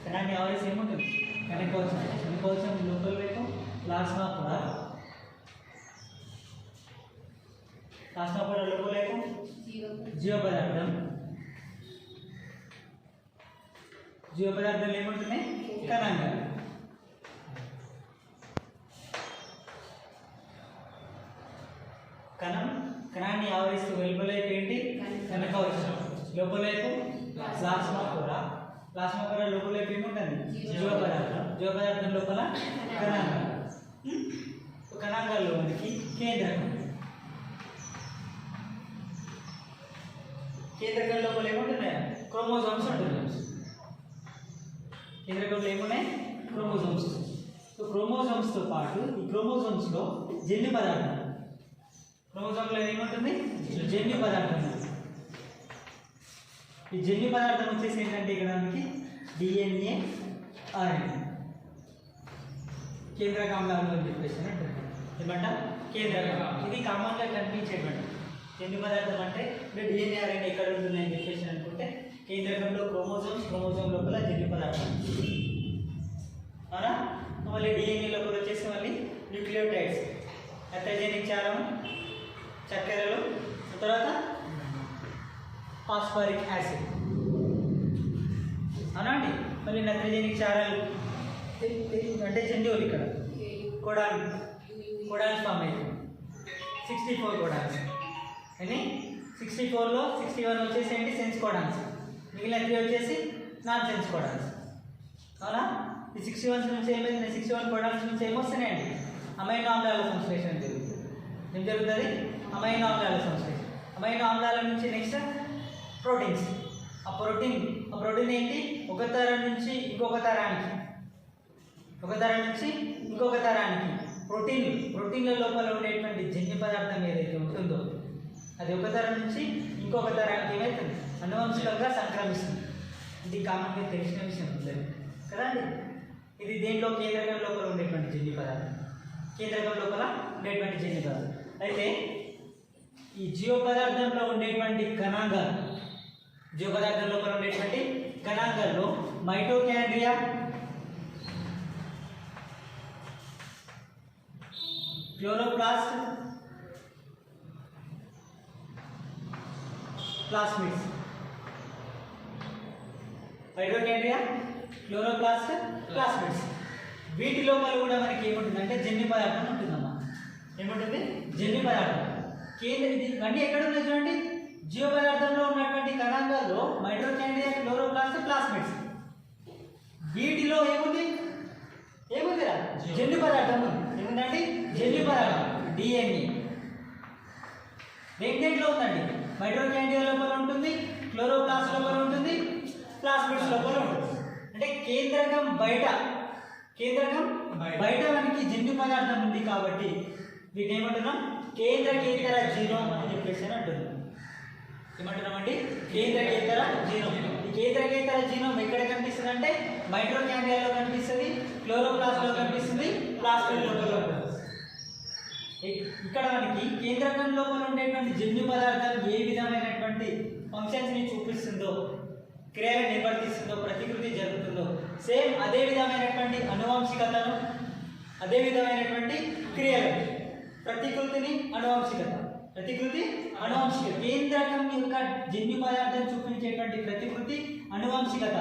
కణాన్ని ఆవరించి ఏముంటుంది కణకవచం. కణకవచం లోపల వైపు ప్లాస్మా పొర, ప్లాస్మా పొర లోపల వైపు జీవ పదార్థం. జీవ పదార్థాలు ఏముంటున్నాయి కణాంగాలు. కణాన్ని ఆవరిస్తూ వెలుపల వైపు ఏంటి కణకవచం, లోపల వైపు ప్లాస్మా పొర. ప్లాస్మా పొర లోపల వైపు ఏముంటుంది జీవ పదార్థం. జీవ పదార్థం లోపల కణాంగాలు. కణాంగాల్లో మనకి కేంద్రకం. కేంద్రకం లోపల ఏముంటున్నాయి క్రోమోజోమ్స్ ఉంటున్నాయి. కేంద్రకంలో ఏమున్నాయి క్రోమోజోమ్స్. సో క్రోమోజోమ్స్తో పాటు ఈ క్రోమోజోమ్స్లో జన్యు పదార్థం. క్రోమోజోమ్లో ఏముంటుంది జన్యు పదార్థం. ఈ జన్యు పదార్థం వచ్చేసి ఏంటంటే ఇక్కడ మనకి డిఎన్ఏ, ఆర్ఎన్ఏ. కేంద్రకాంగాలు అని చెప్పేసి ఏమంటాం కేంద్రకం. ఇది కామన్గా కనిపించేటువంటి జన్యు పదార్థం. అంటే డిఎన్ఏ, ఆర్ఎన్ఏ ఎక్కడ ఉంటుంది అని చెప్పేసి అనుకుంటే కేంద్రకంలో క్రోమోజోమ్స్, క్రోమోజోమ్ లోపల జన్యు పదార్థం. అవునా? మళ్ళీ డిఎన్ఏ లోపల వచ్చేసి మళ్ళీ న్యూక్లియోటైడ్స్, నత్రజని క్షారం, చక్కెరలు, తర్వాత ఫాస్ఫరిక్ యాసిడ్. అవునా అండి? మళ్ళీ నత్రజని క్షారాలు అంటే జంతువులు ఇక్కడ కోడాన్స్ ఫామ్ అయితే 64 కోడాన్స్. అని 64లో 61 వచ్చేసి ఏంటి సెన్స్ కోడాన్స్, మిగిలిన 3 వచ్చేసి నాన్ సెన్స్ కోడాన్స్. అవునా? ఈ 61 నుంచి ఏమైంది 61 కోడాన్స్ నుంచి ఏమొస్తున్నాయండి అమైనో ఆమ్లాల సంశ్లేషణ జరుగుతుంది. ఏం జరుగుతుంది అమైనో ఆమ్లాల సంశ్లేషణ. అమైనో ఆమ్లాల నుంచి నెక్స్ట్ ప్రోటీన్స్. ఆ ప్రోటీన్ ఏంటి ఒక తరం నుంచి ఇంకొక తరానికి, ఒక తరం నుంచి ఇంకొక తరానికి ప్రోటీన్ల లోపల ఉండేటువంటి జన్యు పదార్థం ఏదైతే ఉంటుందో అది ఒక తరం నుంచి ఇంకొక తరానికి ఏమవుతుంది అనువంశికంగా సంక్రమిస్తుంది. ఇది కామన్గా తెలిసిన విషయం ఉంటుంది కదా అండి. ఇది దేంట్లో కేంద్రకం లోపల ఉండేటువంటి జన్యు పదార్థం. కేంద్రకం లోపల ఉండేటువంటి జన్యు పదార్థం. అయితే ఈ జీవ పదార్థంలో ఉండేటువంటి కణాంగాలు, జీవ పదార్థం లోపల ఉండేటువంటి కణాంగాల్లో mitochondria, chloroplast, plasmids. Mitochondria, chloroplast, plasmids. వీటి లోపల కూడా మనకి ఏముంటుంది అంటే జన్యు పదార్థం ఉంటుందమ్మా. ఏముంటుంది జన్యు పదార్థం. ఇవన్నీ ఎక్కడ ఉన్నాయి చూడండి. జీవ పదార్థంలో ఉన్నటువంటి కణాంగాల్లో మైటోకాండ్రియా, క్లోరోప్లాస్ట్, ప్లాస్మిడ్స్. వీటిలో ఏముంది జన్యు పదార్థం ఉంది. ఏముందండి జన్యు పదార్థం డిఎన్ఏ. దేంట్లో ఉందండి మైటోకాండ్రియా లోపల ఉంటుంది, క్లోరోప్లాస్ట్ లోపల ఉంటుంది, ప్లాస్మిడ్స్ లోపల ఉంటుంది. అంటే కేంద్రకం బయట మనకి జన్యు పదార్థం ఉంది కాబట్టి వీటిని ఏమంటున్నాం కేంద్రకేతర జీనోమ్ అని చెప్పేసి అని అంటున్నాం. ఏమంటున్నామండి కేంద్రకేతర జీనోమ్. ఈ కేంద్రకేతర జీనోమ్ ఎక్కడ కనిపిస్తుంది అంటే మైటోకాండ్రియాలో కనిపిస్తుంది, క్లోరోప్లాస్ట్లో కనిపిస్తుంది, ప్లాస్మిడ్ లోపల ఉంటుంది. ఇక్కడ మనకి కేంద్రకం లోపల ఉండేటువంటి జన్యు పదార్థం ఏ విధమైనటువంటి ఫంక్షన్స్ని చూపిస్తుందో, క్రియలు నిర్వర్తిస్తుందో, ప్రతికృతి జరుగుతుందో సేమ్ అదే విధమైనటువంటి అనువంశికతను, అదే విధమైనటువంటి క్రియలు, ప్రతికృతి అనువంశికత. కేంద్రకం యొక్క జన్యు పదార్థం చూపించేటువంటి ప్రతికృతి అనువంశికత.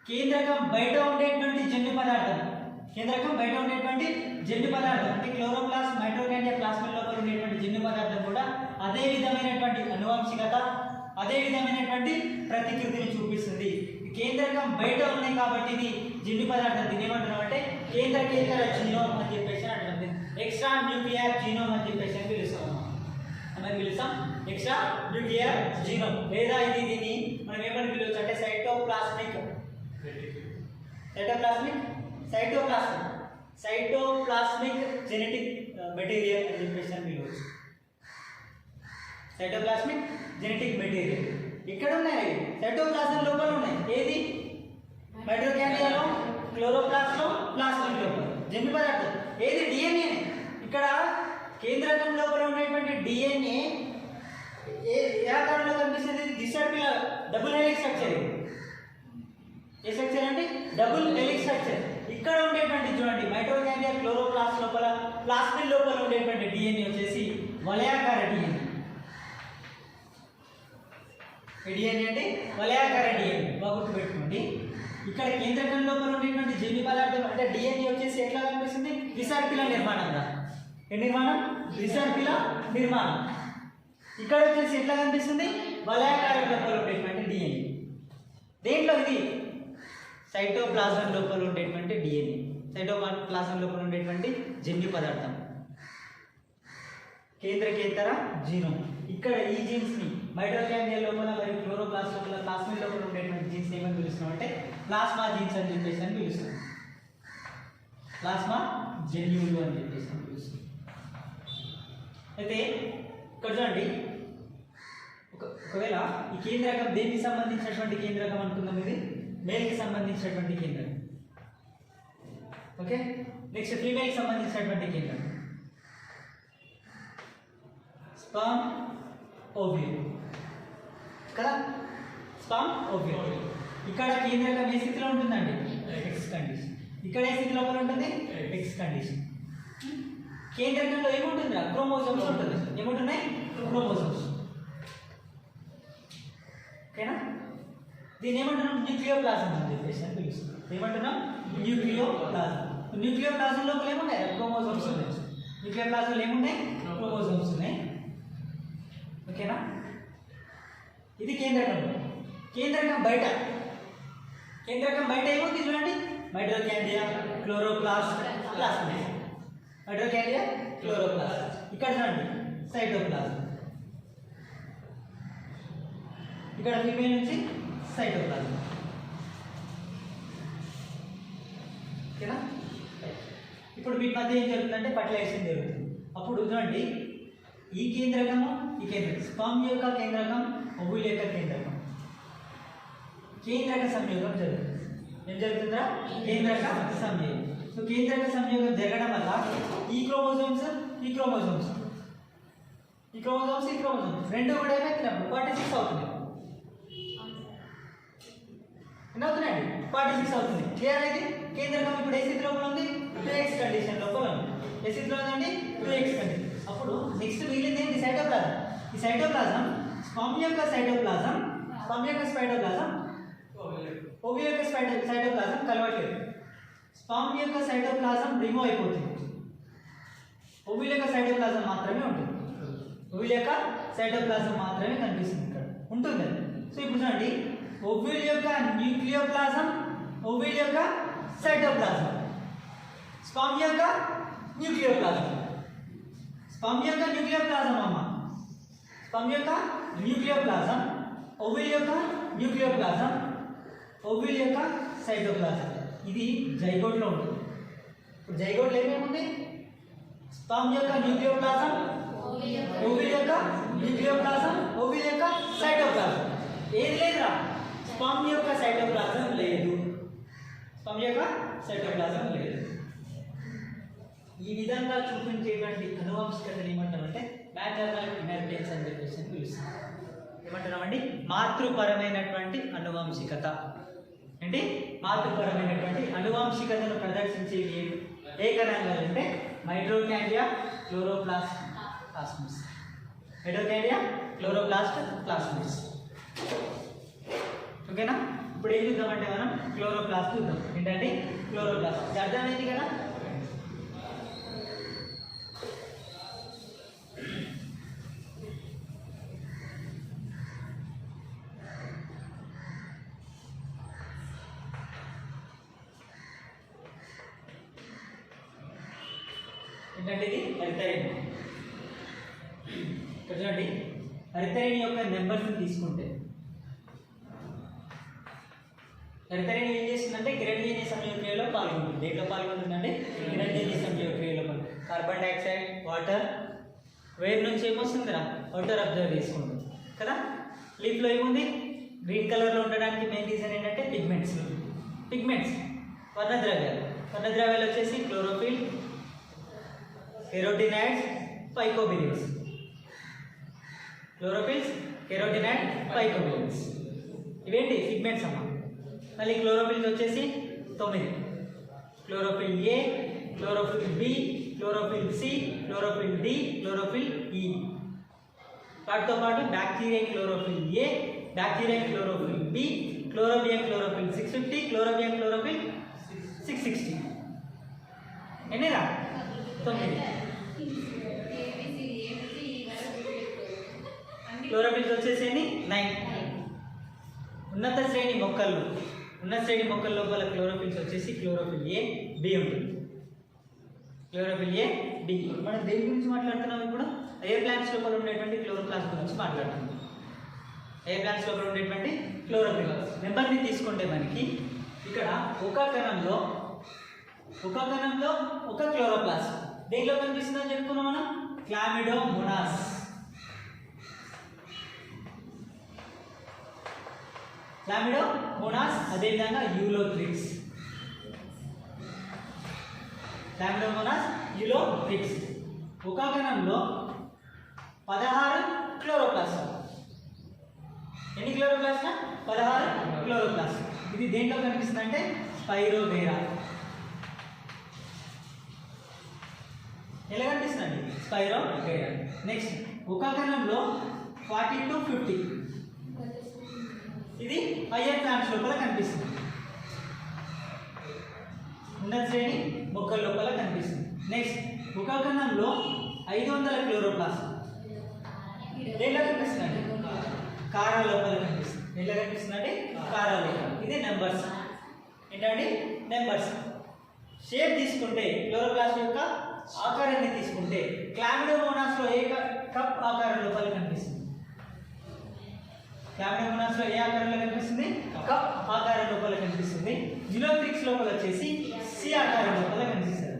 కేంద్రకం బయట ఉండేటువంటి జన్యు పదార్థం అంటే క్లోరోప్లాస్ట్, మైటోకాండ్రియా, ప్లాస్మిడ్ లోపల ఉండేటువంటి జన్యు పదార్థం కూడా అదే విధమైనటువంటి అనువంశికత, అదే విధమైనటువంటి ప్రతికృతిని చూపిస్తుంది. కేంద్రకం బయట ఉన్నాయి కాబట్టి ఇది జన్యు పదార్థం. దీని ఏమంటున్నాం అంటే కేంద్రకేతర జీనోమ్ అని చెప్పేసి అంటున్నాం. ఎక్స్ట్రా న్యూక్లియర్ జీనోమ్ అని చెప్పేసి పిలుస్తాం. ఎక్స్ట్రా న్యూక్లియర్ జీనోమ్ లేదా దీన్ని మనం ఏమని పిలవచ్చు అంటే సైటోప్లాస్మిక్ జెనెటిక్ మెటీరియల్ అని చెప్పేసి పిలవచ్చు. సైటోప్లాస్మిక్ జెనెటిక్ మెటీరియల్ ఇక్కడ ఉన్నాయి. సైటోప్లాజం లోపల ఉన్నాయి. ఏది మైటోకాండ్రియాలో, క్లోరోప్లాస్ట్లో, ప్లాస్మిడ్ లోపల జన్యు పదార్థం. ఏది డిఎన్ఏ. ఇక్కడ కేంద్రకం లోపల ఉండేటువంటి డిఎన్ఏ ఏ ఆకారంలో కనిపిస్తుంది? దిశర్పిల డబుల్ హెలిక్స్ స్ట్రక్చర్. ఏ స్ట్రక్చర్ అంటే డబుల్ హెలిక్స్ స్ట్రక్చర్. ఇక్కడ ఉండేటువంటి చూడండి మైటోకాండ్రియా క్లోరోప్లాస్ట్ లోపల ప్లాస్మిడ్ లోపల ఉండేటువంటి డిఎన్ఏ వచ్చేసి వలయాకార డిఎన్ఏ. డిఎన్ఏ అంటే వలయాకార డిఎన్ఏ బాగా గుర్తుపెట్టుకోండి. ఇక్కడ కేంద్రకం లోపల ఉండేటువంటి జన్యు పదార్థం అంటే డిఎన్ఏ వచ్చేసి ఎట్లా కనిపిస్తుంది? రిసర్పిల నిర్మాణం రా. ఏ నిర్మాణం? రిసర్పిల నిర్మాణం. ఇక్కడ వచ్చేసి ఎట్లా కనిపిస్తుంది? వలయాకార లోపల ఉండేటువంటి డిఎన్ఏ. దేంట్లో ఇది సైటోప్లాజం లోపల ఉండేటువంటి డిఎన్ఏ, సైటోప్లాజం లోపల ఉండేటువంటి జన్యు పదార్థం, కేంద్రకేతర జీనోమ్. ఇక్కడ ఈ జీన్స్ని మైటోకాండ్రియా లోపల మరియు క్లోరోప్లాస్ట్ లోపల ప్లాస్మిడ్ లోపల ఉండేటువంటి జీన్స్ ఏమని పిలుస్తున్నాం అంటే ప్లాస్మా జీన్స్ అని చెప్పేసి అని పిలుస్తాం. ప్లాస్మా జన్యువులు అని చెప్పేసి అని పిలుస్తాం. అయితే ఇక్కడ చూడండి, ఒకవేళ ఈ కేంద్రకం దేనికి సంబంధించినటువంటి కేంద్రకం అనుకుందాం, ఇది మేల్కి సంబంధించినటువంటి కేంద్రం. ఓకే, నెక్స్ట్ ఫీమేల్కి సంబంధించినటువంటి కేంద్రం స్పర్మ్ ఓవ్యూల్ కదా, స్పర్మ్ ఓవ్యూల్. ఇక్కడ కేంద్రకం ఏ స్థితిలో ఉంటుందండి? X condition. ఇక్కడ ఏ స్థితి లోపల ఉంటుంది? X condition. కేంద్రకంలో ఏముంటుందిరా? క్రోమోజోమ్స్ ఉంటుంది. ఏముంటున్నాయి? క్రోమోజోమ్స్. ఓకేనా? దీన్ని ఏమంటున్నాం? న్యూక్లియోప్లాజం అని చెప్పేసి అని పిలుస్తాం. ఏమంటున్నాం? న్యూక్లియోప్లాజం. న్యూక్లియోప్లాజం లోపల ఏమున్నాయి? క్రోమోజోమ్స్ ఉన్నాయి. న్యూక్లియోప్లాజంలో ఏమున్నాయి? క్రోమోజోమ్స్ ఉన్నాయి. ఓకేనా? ఇది కేంద్రకం. కేంద్రకం బయట, కేంద్రకం బయట ఏముంది చూడండి, mitochondria chloroplast plasmid. Mitochondria chloroplast. ఇక్కడ చూడండి సైటోప్లాజం. ఇక్కడ ఫీమేల్ నుంచి సైటోప్లాజం. ఓకేనా? ఇప్పుడు వీటి మధ్య ఏం జరుగుతుందంటే ఫర్టిలైజేషన్ జరుగుతుంది. అప్పుడు చూడండి ఈ కేంద్రకము, ఈ కేంద్రకం, స్పర్మ్ యొక్క కేంద్రకం, ఓవ్యూల్ యొక్క కేంద్రకం, కేంద్రక సంయోగం జరుగుతుంది. ఏం జరుగుతుందా? కేంద్రక సంయోగం. సో కేంద్రక సంయోగం జరగడం వల్ల ఈ క్రోమోజోమ్స్ ఈ క్రోమోజోమ్స్ ఈ క్రోమోజోమ్స్ ఈ క్రోమోజోమ్స్ రెండు కూడా ఏమైతున్నప్పుడు 46 అవుతుంది. ఎన్ని అవుతున్నాయండి? 46 అవుతుంది. క్లియర్ అయితే కేంద్రకం ఇప్పుడు ఏ స్థితి లోపల ఉంది? 2x కండిషన్ లోపల ఉంది. ఏ స్థితిలో ఉందండి? 2x condition. అప్పుడు నెక్స్ట్ మిగిలింది ఏంటి? సైటోప్లాజం. ఈ సైటోప్లాజం స్పర్మ్ యొక్క సైటోప్లాజం, స్పర్మ్ యొక్క సైటోప్లాజం, ఓవ్యూల్ యొక్క సైటోప్లాజం కలవట్లేదు. స్పర్మ్ యొక్క సైటోప్లాజం రిమూవ్ అయిపోతుంది. ఓవ్యూల్ యొక్క సైటోప్లాజం మాత్రమే ఉంటుంది. ఓవ్యూల్ యొక్క సైటోప్లాజం మాత్రమే కనిపిస్తుంది ఇక్కడ ఉంటుంది. సో ఇప్పుడు చూడండి ఓవ్యూల్ యొక్క న్యూక్లియోప్లాజం, ఓవ్యూల్ యొక్క సైటోప్లాజం, స్పర్మ్ యొక్క న్యూక్లియోప్లాజం. స్పర్మ్ యొక్క న్యూక్లియోప్లాజం అమ్మ, స్పర్మ్ యొక్క న్యూక్లియోప్లాజం, ఓవ్యూల్ యొక్క న్యూక్లియోప్లాజం, ఓవ్యూల్ యొక్క సైటోప్లాజం. ఇది జైగోట్లో ఉంటుంది. ఇప్పుడు జైగోట్లో ఏమేముంది? స్పర్మ్ యొక్క న్యూక్లియోప్లాజం, ఓవ్యూల్ యొక్క న్యూక్లియోప్లాజం, ఓవ్యూల్ యొక్క సైటోప్లాజం. ఏది లేదురా? స్పర్మ్ యొక్క సైటోప్లాజం లేదు. స్పర్మ్ యొక్క సైటోప్లాజం లేదు. ఈ విధంగా చూపించేటువంటి అనువంశికతను ఏమంటామంటే మ్యాటర్నల్ ఇన్హెరిటెన్స్ అని చెప్పేసి పిలుస్తాం. ఏమంటున్నామండి? మాతృపరమైనటువంటి అనువంశికత. ఏంటి? మాతృపరమైనటువంటి అనువంశికతను ప్రదర్శించేవి ఏ కణాలు అంటే mitochondria chloroplast plasmids. Mitochondria chloroplast plasmids. ఓకేనా? ఇప్పుడు ఏం చూద్దామంటే మనం క్లోరోప్లాస్ట్ చూద్దాం. ఏంటంటే క్లోరోప్లాస్ట్. ఇది అర్థమైంది కదా? ఏంటంటే ఇది హెరిథైన్. ఇక్కడ చూడండి హెరిథైన్ యొక్క నెంబర్స్ని తీసుకుంటే హెరిథైన్ ఏం చేస్తుందంటే కిరణజన్య సంయోగక్రియలో పాల్గొంటుంది. దేంట్లో పాల్గొంటుందంటే కిరణజన్య సంయోగక్రియలో కార్బన్ డైఆక్సైడ్, వాటర్, వేర్ నుంచి ఏమొస్తుందిరా? వాటర్ అబ్జర్వ్ చేసుకుంటుంది కదా. లీఫ్లో ఏముంది? గ్రీన్ కలర్లో ఉండడానికి మెయిన్ రీజన్ ఏంటంటే పిగ్మెంట్స్. పిగ్మెంట్స్ వర్ణద్రవ్యాలు. వర్ణద్రవ్యాలు వచ్చేసి chlorophyll, carotenoids, phycobilins. Chlorophylls, carotenoid, phycobilins ఇవేంటి? పిగ్మెంట్స్ అమ్మ. మళ్ళీ క్లోరోఫిల్స్ వచ్చేసి 9. Chlorophyll A, chlorophyll B, chlorophyll C, chlorophyll D, chlorophyll E. వాటితో పాటు bacteria chlorophyll A, bacteria chlorophyll B, chlorobium chlorophyll 650, chlorobium chlorophyll 660. ఎన్నిరా? 9. క్లోరోఫిల్స్ వచ్చేసేది 9. ఉన్నత శ్రేణి మొక్కల్లో లోపల క్లోరోఫిల్స్ వచ్చేసి క్లోరోఫిల్ ఏ, బి ఉంటుంది. Chlorophyll A, B. మనం దేని గురించి మాట్లాడుతున్నాం ఇప్పుడు? ఎయిర్ ప్లాంట్స్ లోపల ఉండేటువంటి క్లోరోప్లాస్ట్ గురించి మాట్లాడుతున్నాం. ఎయిర్ ప్లాంట్స్ లోపల ఉండేటువంటి క్లోరోఫిల్ నెంబర్ని తీసుకుంటే మనకి ఇక్కడ ఒక కణంలో ఒక క్లోరోప్లాస్ట్ దేనిలో కనిపిస్తుందని చెప్పుకున్నాం మనం? క్లామిడోమోనాస్. క్లామిడోమోనాస్ అదేవిధంగా యూలోథ్రిక్స్. Chlamydomonas, Ulothrix. ఒక కణంలో 16 క్లోరోప్లాస్ట్. ఎన్ని క్లోరోప్లాస్ట్? 16 క్లోరోప్లాస్ట్. ఇది దేంట్లో కనిపిస్తుంది అంటే స్పైరోగైరా. ఎలా కనిపిస్తుందండి? స్పైరోగైరా. నెక్స్ట్ ఒక కణంలో 40 to 50. ఇది హయ్యర్ ప్లాంట్స్ లోపల కనిపిస్తుంది. ఉన్నత శ్రేణి మొక్కల లోపల కనిపిస్తుంది. నెక్స్ట్ ఒక కణంలో 500 క్లోరోప్లాస్ట్ ఎలా కనిపిస్తుందండి? కారా లోపల కనిపిస్తుంది. ఎలా కనిపిస్తుందండి? కారా లోపల. ఇది నెంబర్స్. ఏంటండి? నెంబర్స్. షేప్ తీసుకుంటే క్లోరోప్లాస్ట్ యొక్క ఆకారాన్ని తీసుకుంటే క్లామిడోమోనాస్లో ఏ కప్ ఆకారం లోపల కనిపిస్తుంది? క్లామిడోమోనాస్లో ఏ ఆకారంలో కనిపిస్తుంది? కప్ ఆకారం లోపల కనిపిస్తుంది. యూలోథ్రిక్స్ లోపల వచ్చేసి సి ఆకారం లోపల కనిపిస్తుంది.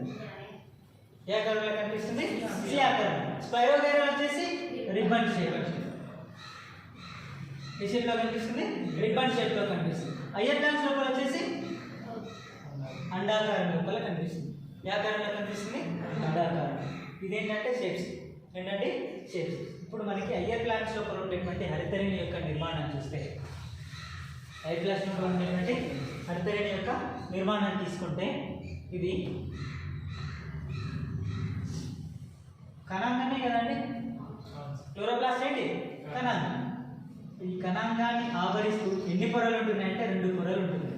ఏ ఆకారంలో కనిపిస్తుంది? సి ఆకారం. స్పైరోగైరా వచ్చేసి రిబ్బన్ షేప్. ఏ షేప్లో కనిపిస్తుంది? రిబ్బన్ షేప్లో కనిపిస్తుంది. హయ్యర్ ప్లాంట్స్ లోపల వచ్చేసి అండాకారం లోపల కనిపిస్తుంది. ఏ ఆకారంలో కనిపిస్తుంది? అండాకారం. ఇదేంటంటే షేప్స్. ఏంటంటే షేప్స్. ఇప్పుడు మనకి హయ్యర్ ప్లాంట్స్ లోపల ఉండేటువంటి హరితరేణి యొక్క నిర్మాణం చూస్తే, హయ్యర్ ప్లాంట్స్ లోపల ఉండేటువంటి హరితరేణి యొక్క నిర్మాణాన్ని తీసుకుంటే ఇది కణాంగమే కదండి. క్లోరోప్లాస్ట్ ఏంటి? కణాంగం. ఈ కణాంగాన్ని ఆవరిస్తూ ఎన్ని పొరలు ఉంటున్నాయంటే 2 పొరలు ఉంటుంది.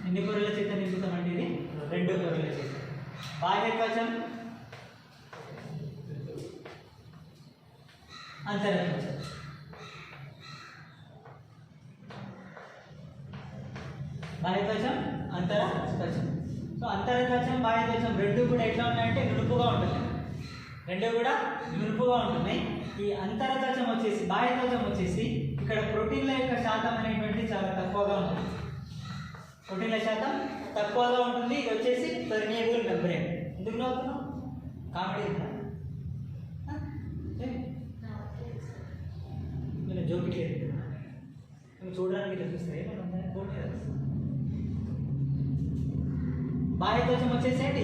ఎన్ని పొరల చేత నింపుతామంటే ఇది 2 పొరల చేత. బాహ్యత్వచం, అంతరత్వచం. బాహ్యత్వచం, అంతరత్వచం. సో అంతరత్వచం, బాహ్యత్వచం 2 కూడా ఎట్లా ఉన్నాయంటే నునుపుగా ఉంటుంది. 2 కూడా నునుపుగా ఉంటున్నాయి. ఈ అంతరత్వచం వచ్చేసి, బాహ్యత్వచం వచ్చేసి ఇక్కడ ప్రోటీన్ల యొక్క శాతం అనేటువంటి చాలా తక్కువగా ఉంటుంది. ప్రోటీన్ల శాతం తక్కువగా ఉంటుంది. ఇది వచ్చేసి పర్మియబుల్ మెంబ్రేన్. ఎందుకు నవ్వుతున్నావు? కామెడీ నేను జోకి నువ్వు చూడడానికి ఇట్లా చూస్తే బాహ్యత్వచం వచ్చేసి ఏంటి?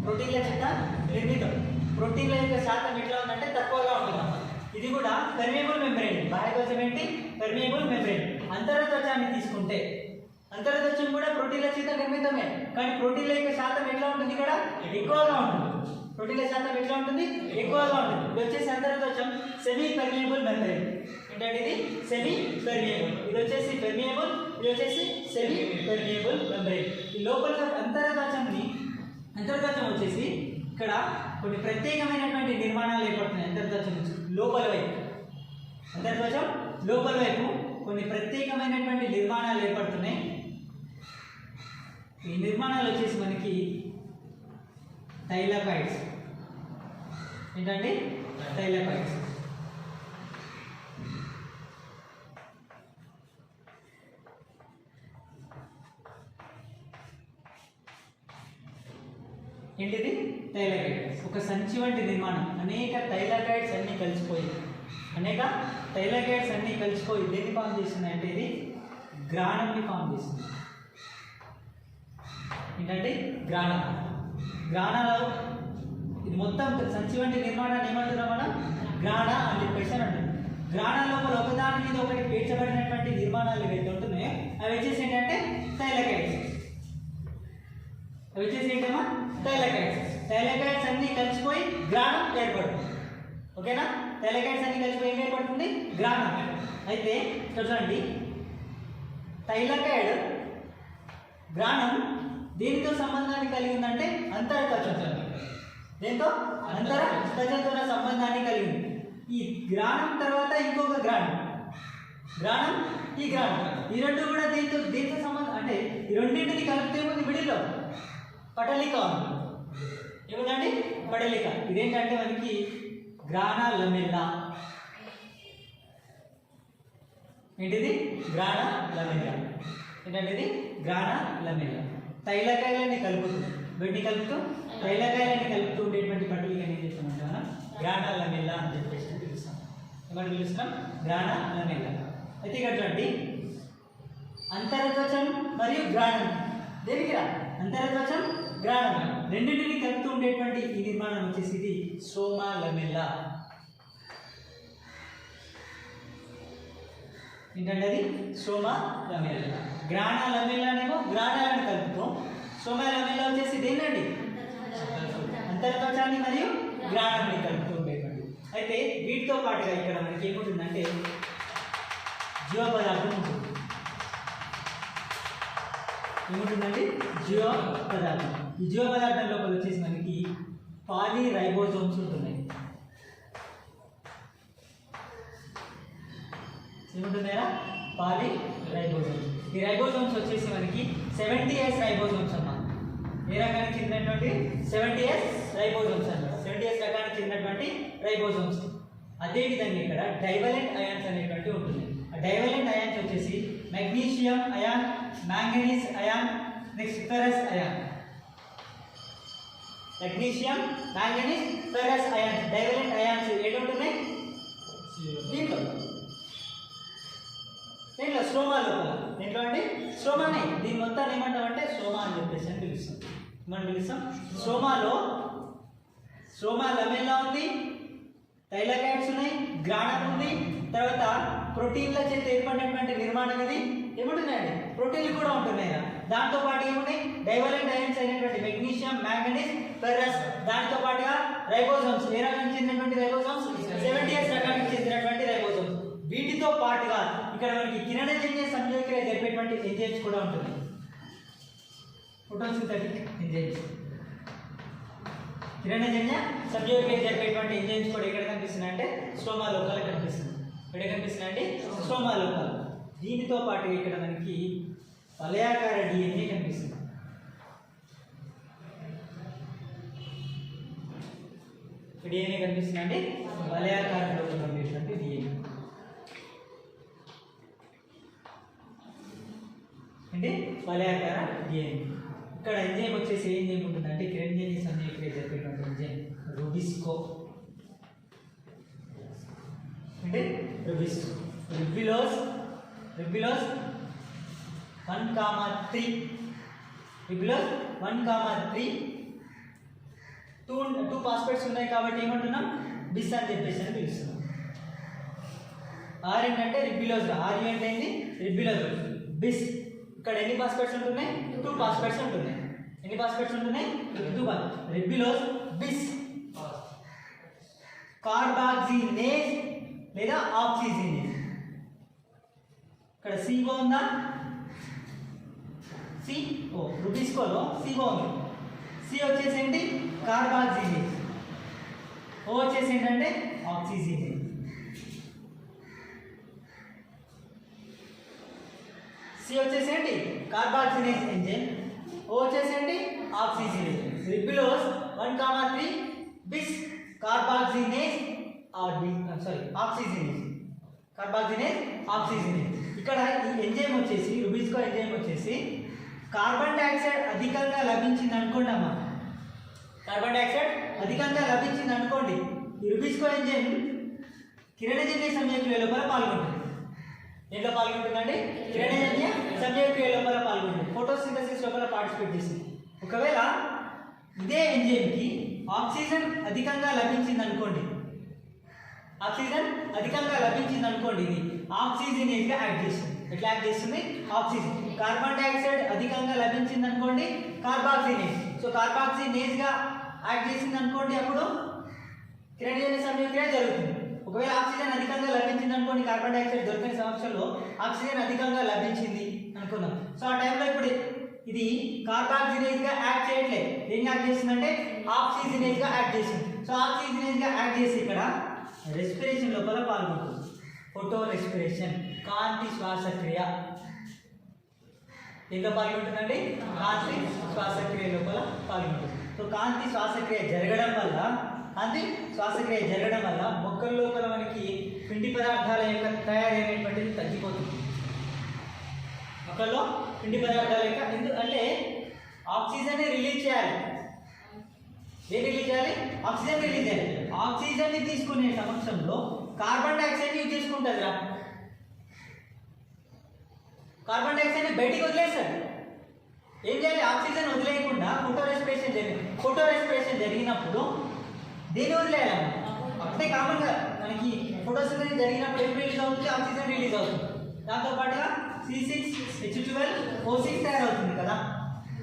ప్రోటీన్ల చేత నిర్మితం. ప్రోటీన్ల యొక్క శాతం ఎట్లా ఉందంటే తక్కువగా ఉంటుంది. ఇది కూడా పర్మియబుల్ మెంబ్రేన్. బాహ్యత్వచం ఏంటి? Permeable membrane. అంతరత్వచాన్ని తీసుకుంటే అంతరత్వచం కూడా ప్రోటీన్ల చేత నిర్మితమే, కానీ ప్రోటీన్ల యొక్క శాతం ఎట్లా ఉంటుంది? ఇక్కడ ఎక్కువగా ఉంటుంది. ప్రోటీన్ల శాతం ఎట్లా ఉంటుంది? ఎక్కువగా ఉంటుంది. ఇది వచ్చేసి అంతరత్వచం సెమీ పర్మియబుల్ మెంబ్రేన్. ఏంటంటే ఇది సెమీ పర్మియబుల్. ఇది వచ్చేసి పర్మియబుల్, ఇది వచ్చేసి సెమీ పర్మియబుల్ మెంబ్రేన్. ఈ లోపల అంతర్గతం వచ్చేసి ఇక్కడ కొన్ని ప్రత్యేకమైనటువంటి నిర్మాణాలు ఏర్పడుతున్నాయి. అంతర్గతం లోపల వైపు, అంతర్గతం లోపల వైపు కొన్ని ప్రత్యేకమైనటువంటి నిర్మాణాలు ఏర్పడుతున్నాయి. ఈ నిర్మాణాలు వచ్చేసి మనకి థైలాకాయిడ్స్. ఏంటంటే థైలాకాయిడ్స్. ఏంటిది? థైలాకాయిడ్స్. ఒక సంచి వంటి నిర్మాణం. అనేక థైలాకాయిడ్స్ అన్నీ కలిసిపోయి దేన్ని ఫామ్ చేస్తున్నాయి అంటే ఇది గ్రాణంని ఫామ్ చేస్తుంది. ఏంటంటే గ్రాణాలు ఇది మొత్తం సంచి వంటి నిర్మాణాన్ని ఏమంటున్నాం మనం? గ్రాణ అని చెప్పేసి అని అంటుంది. గ్రాణాల లోపల ఒకదాని మీద ఒకటి పేర్చబడినటువంటి నిర్మాణాలు ఏవైతే ఉంటున్నాయో అవి వచ్చేసి ఏంటంటే థైలాకాయిడ్స్. అవి వచ్చేసి ఏంటమ్మా థైలాకాయిడ్స్. థైలాకాయిడ్స్ అన్ని కలిసిపోయి గ్రానం ఏర్పడుతుంది. ఓకేనా? థైలాకాయిడ్స్ అన్ని కలిసిపోయి ఏం ఏర్పడుతుంది? గ్రానం. అయితే ఇక్కడ చూడండి, థైలాకాయిడ్ గ్రానం దేనితో సంబంధాన్ని కలిగి ఉందంటే అంతర త్వచంతో. దేంతో? అంతర త్వచంతో సంబంధాన్ని కలిగి ఉంది. ఈ గ్రానం తర్వాత ఇంకొక గ్రానం, గ్రానం ఈ గ్రానం, ఈ రెండు కూడా దీంతో సంబంధం అంటే ఈ రెండింటిని కలిపితే ఉంది మిడిల్లో పటలిక ఉంది. ఏముందండి? పటలిక. ఇదేంటంటే మనకి గ్రానా లమెల్లా. ఏంటిది? గ్రానా లమెల్లా. ఏంటంటే ఇది గ్రానా లమెల్లా. తైలకాయలని కలుపుతుంది, వీటిని కలుపుతూ తైలకాయలని కలుపుతూ ఉండేటువంటి పటలిక ఏం చేస్తామంటే మనం గ్రానా లమెల్లా అని చెప్పేసి పిలుస్తాం. ఏమని పిలుస్తాం? గ్రానా లమెల్లా. అయితే ఇక్కడ చూడండి, అంతరత్వచం మరియు గ్రాణం. దేనికి రా? అంతరత్వచం గ్రాణం రెండింటిని కలుపుతూ ఉండేటువంటి ఈ నిర్మాణం వచ్చేసి ఇది స్ట్రోమా లమెల్లా. ఏంటంటే అది స్ట్రోమా లమెల్లా. గ్రాణా లమెల్లానేమో గ్రాణాలను కలుపుతాం. స్ట్రోమా లమెల్లా వచ్చేసి దేనండి? అంతరత్వచాన్ని మరియు గ్రాణాన్ని కలుపుతూ ఉండేటువంటి. అయితే వీటితో పాటుగా ఇక్కడ మనకి ఏముంటుందంటే జీవ పదార్థం ఉంటుంది. ఏముంటుందండి? జీవ పదార్థం. ఈ జీవ పదార్థం లోపల వచ్చేసి మనకి పాలీరైబోజోమ్స్ ఉంటున్నాయి. ఏముంటున్నాయా? పాలీరైబోజోమ్స్. ఈ రైబోజోమ్స్ వచ్చేసి మనకి 70S రైబోజోమ్స్ అమ్మా. ఏ రకానికి చెందినటువంటి? 70S రైబోజోమ్స్ అన్నమాట. 70S రకానికి చెందినటువంటి రైబోజోమ్స్. అదేవిధంగా ఇక్కడ డైవలెంట్ అయాన్స్ అనేటువంటి ఉంటుంది. ఆ డైవలెంట్ అయాన్స్ వచ్చేసి magnesium ion, manganese ion, next ferrous ion. Magnesium, manganese, ferrous ions divalent ions ఏడు ఉంటున్నాయి దీంట్లో. దీంట్లో స్ట్రోమా లోపల. దీంట్లో అండి స్ట్రోమాని దీని మొత్తాన్ని ఏమంటామంటే స్ట్రోమా అని చెప్పేసి అని పిలుస్తాం. మనం పిలుస్తాం స్ట్రోమాలో. స్ట్రోమా లమెల్లా ఉంది, థైలాకాయిడ్స్ ఉన్నాయి, గ్రాణం ఉంది, తర్వాత ప్రోటీన్ల చేత ఏర్పడినటువంటి నిర్మాణం ఇది. ఏముంటున్నాయండి? ప్రోటీన్లు కూడా ఉంటున్నాయి. దాంతో పాటు ఏమున్నాయి? డైవలెంట్ అయాన్స్ అయినటువంటి మెగ్నీషియం, మ్యాంగనీస్, ఫెర్రస్. దాంతో పాటుగా రైబోజోమ్స్. ఏ రకానికి చెందినటువంటి రైబోజోమ్స్? 70S రకానికి చెందినటువంటి రైబోజోమ్స్. వీటితో పాటుగా ఇక్కడ మనకి కిరణజన్య సంయోగక్రియ జరిపేటువంటి ఎంజైమ్స్ కూడా ఉంటుంది. Photosynthetic enzymes. కిరణజన్య సంయోగక్రియ జరిపేటువంటి ఎంజైమ్స్ కూడా ఎక్కడ కనిపిస్తున్నాయి అంటే స్ట్రోమా లోపల కనిపిస్తుంది. ఎక్కడ కనిపిస్తున్నాయండి? స్ట్రోమా లోపల. దీనితో పాటు ఇక్కడ మనకి వలయాకార DNA కనిపిస్తుంది. DNA కనిపిస్తుందండి. వలయాకార రూపంలో ఉండేటువంటి DNA. అంటే వలయాకార DNA. ఇక్కడ ఎంజైమ్ వచ్చేసి ఏం ఎంజైమ్ ఉంటుందంటే కిరణజన్య సంయోగక్రియ జరిపేటువంటి ఎంజైమ్ రుబిస్కో. అంటే రుబిస్కో. రిబ్బిలోస్ 1,3. రిబ్బిలోస్ 1,3. 2 ఫాస్ఫేట్స్ ఉన్నాయి కాబట్టి ఏమంటున్నాం? బిస్ అని చెప్పేసి అని పిలుస్తున్నాం. ఆర్ ఏంటంటే రిబ్బిలోస్. ఆర్ అంటే ఏంటి? రిబ్బిలోస్. బిస్. ఇక్కడ ఎన్ని ఫాస్ఫేట్స్ ఉంటున్నాయి? 2 ఫాస్ఫేట్స్ ఉంటున్నాయి. ఎన్ని ఫాస్ఫేట్స్ ఉంటున్నాయి? 2. రిబ్బిలోస్ బిస్. కార్బాక్సినేజ్ లేదా ఆక్సిజనేజ్. ఇక్కడ CO ఉందా? CO. రుబిస్కోలో CO ఉంది. C వచ్చేసి ఏంటి? కార్బాక్సినేజ్. O వచ్చేసి ఏంటంటే ఆక్సిజనేజ్. C వచ్చేసి ఏంటి? కార్బాక్సినేజ్ ఎంజైమ్. O వచ్చేసి ఏంటి? ఆక్సిజనేజ్. రిబ్బిలోస్ 1,3 బిస్ కార్బాక్సినేజ్ ఆక్సిజనేజ్. కార్బాక్సినేజ్ ఆక్సిజనేజ్. ఇక్కడ ఈ ఎంజైమ్ వచ్చేసి రుబిస్కో ఎంజైమ్ వచ్చేసి కార్బన్ డైఆక్సైడ్ అధికంగా లభించింది అనుకోండి అమ్మా. కార్బన్ డైఆక్సైడ్ అధికంగా లభించింది అనుకోండి, ఈ రుబిస్కో ఎంజైమ్ కిరణజన్య సంయోగక్రియ లోపల పాల్గొంటుంది. దేంట్లో పాల్గొంటుందండి? కిరణజన్య సంయోగక్రియ లోపల పాల్గొంటుంది. ఫోటోసింథసిస్ లోపల పార్టిసిపేట్ చేసింది. ఒకవేళ ఇదే ఎంజైమ్కి ఆక్సిజన్ అధికంగా లభించింది అనుకోండి, ఇది ఆక్సిజనేజ్గా యాక్ట్ చేస్తుంది. ఎట్లా యాక్ట్ చేస్తుంది? ఆక్సిజన్. కార్బన్ డైఆక్సైడ్ అధికంగా లభించింది అనుకోండి, కార్బాక్సినేజ్. సో కార్బాక్సినేజ్ గా యాక్ట్ చేసింది అనుకోండి, అప్పుడు కిరణజన్య సంయోగక్రియ జరుగుతుంది. ఒకవేళ ఆక్సిజన్ అధికంగా లభించింది అనుకోండి, కార్బన్ డైఆక్సైడ్ దొరికిన సమక్షంలో ఆక్సిజన్ అధికంగా లభించింది అనుకుందాం. సో ఆ టైంలో ఇప్పుడు ఇది కార్బాక్సినేజ్ గా యాక్ట్ చేయట్లేదు. ఏం యాక్ట్ చేస్తుందంటే ఆక్సిజనేజ్ గా యాక్ట్ చేసింది. సో ఆక్సిజనేజ్ గా యాక్ట్ చేసి ఇక్కడ రెస్పిరేషన్ లోపల పాల్గొంటుంది. ఫోటో రెస్పిరేషన్, కాంతి శ్వాసక్రియ. ఎందులో పాల్గొంటుందండి? కాంతి శ్వాసక్రియ లోపల పాల్గొంటుంది. సో కాంతి శ్వాసక్రియ జరగడం వల్ల మొక్కల లోపల మనకి పిండి పదార్థాల యొక్క తయారీ అనేటువంటిది తగ్గిపోతుంది. మొక్కల్లో పిండి పదార్థాల యొక్క అంటే ఆక్సిజన్ రిలీజ్ చేయాలి. ఏం రిలీజ్ చేయాలి? ఆక్సిజన్ రిలీజ్ చేయాలి. ఆక్సిజన్ ని తీసుకునే సమక్షంలో కార్బన్ డైఆక్సైడ్ యూజ్ చేసుకుంటుంది రా. కార్బన్ డైఆక్సైడ్ ని బయటికి వదిలేస్తారు. ఏం చేయాలి? ఆక్సిజన్ వదిలేయకుండా ఫోటో రెస్పిరేషన్ జరిగినప్పుడు దేని వదిలేయాలి? అంటే కామన్ గా మనకి ఫోటోసింథసిస్ జరిగినప్పుడు ఏం రిలీజ్ అవుతుంది? ఆక్సిజన్ రిలీజ్ అవుతుంది. దాంతో పాటుగా C6H12O6 తయారవుతుంది కదా,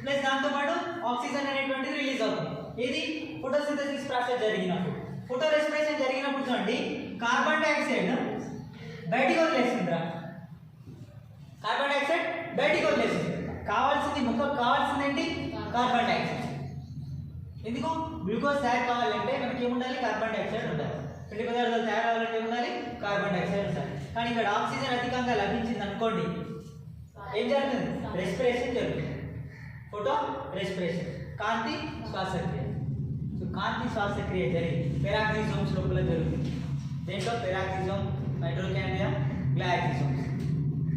ప్లస్ దాంతో పాటు ఆక్సిజన్ అనేటువంటిది రిలీజ్ అవుతుంది. ఏది? ఫోటోసింథసిస్ ప్రాసెస్ జరిగినప్పుడు. ఫోటో రెస్పిరేషన్ జరిగినప్పుడు చూడండి, కార్బన్ డైఆక్సైడ్ బయటికి వదిలేస్తుందిరా. కార్బన్ డైఆక్సైడ్ బయటికి వదిలేస్తుంది. మొక్కకు కావాల్సింది ఏంటి? Carbon dioxide. ఎందుకు? గ్లూకోజ్ తయారు కావాలంటే మనకి ఏముండాలి? కార్బన్ డైఆక్సైడ్ ఉండాలి. పిండి పదార్థాలు తయారవ్వాలంటే ఉండాలి? కార్బన్ డైఆక్సైడ్ ఉండాలి. కానీ ఇక్కడ ఆక్సిజన్ అధికంగా లభించింది అనుకోండి, ఏం జరుగుతుంది? రెస్పిరేషన్ జరుగుతుంది. ఫోటో రెస్పిరేషన్, కాంతి శ్వాసక్రియ. సో కాంతి శ్వాసక్రియ జరిగి పెరాక్సిజోమ్స్ లోపల జరుగుతుంది. దేంట్లో? పెరాక్సిజోమ్, మైటోకాండ్రియా, గ్లైకోజోమ్స్.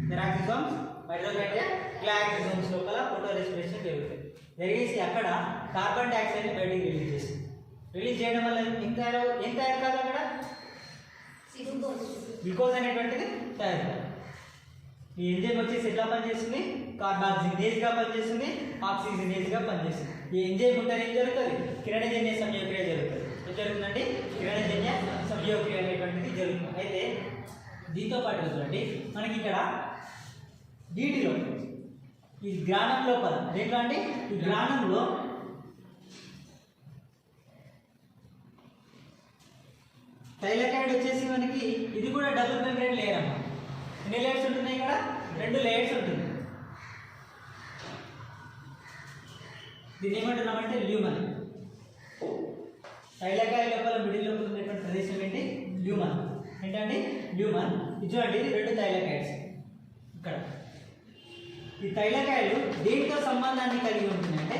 పెరాక్సిజోమ్స్, మైటోకాండ్రియా, గ్లైకోజోమ్స్ లోపల ఫోటో రెస్పిరేషన్ జరుగుతుంది. జరిగేసి అక్కడ కార్బన్ డైఆక్సైడ్ ని బయటికి రిలీజ్ చేస్తుంది. రిలీజ్ చేయడం వల్ల ఏం తయారు కాదు? అక్కడ గ్లూకోజ్ అనేటువంటిది తయారు కాదు. ఈ ఎంజైమ్ వచ్చేసి ఎట్లా పనిచేస్తుంది? కార్బాక్సినేజ్ గా పనిచేస్తుంది, ఆక్సిజనేజ్ గా పనిచేస్తుంది. ఈ ఎంజైమ్ ఉంటే ఏం జరుగుతుంది? కిరణజన్య సంయోగక్రియ జరుగుతుంది. ఏం జరుగుతుందండి? కిరణజన్య సంయోగక్రియ అనేటువంటిది జరుగుతుంది. అయితే దీంతో పాటు చూడండి, మనకి ఇక్కడ వీటిలో ఈ గ్రానం లోపల దేంట్లో అండి? ఈ గ్రానంలో థైలాకాయిడ్ వచ్చేసి మనకి ఇది కూడా డబుల్ మెంబ్రేన్ లేయర్ అమ్మా. ఎన్ని లేయర్స్ ఉంటున్నాయి ఇక్కడ? 2 లేయర్స్ ఉంటుంది. దీన్ని ఏమంటున్నామంటే ల్యూమన్. థైలాకాయిడ్ లోపల మిడిల్ లోపల ఉన్నటువంటి ప్రదేశం ఏంటి? ల్యూమన్. ఏంటండి? ల్యూమన్. ఇది చూడండి, ఇది 2 థైలాకాయిడ్స్ ఇక్కడ. ఈ థైలాకాయిడ్ దేనితో సంబంధాన్ని కలిగి ఉంటుందంటే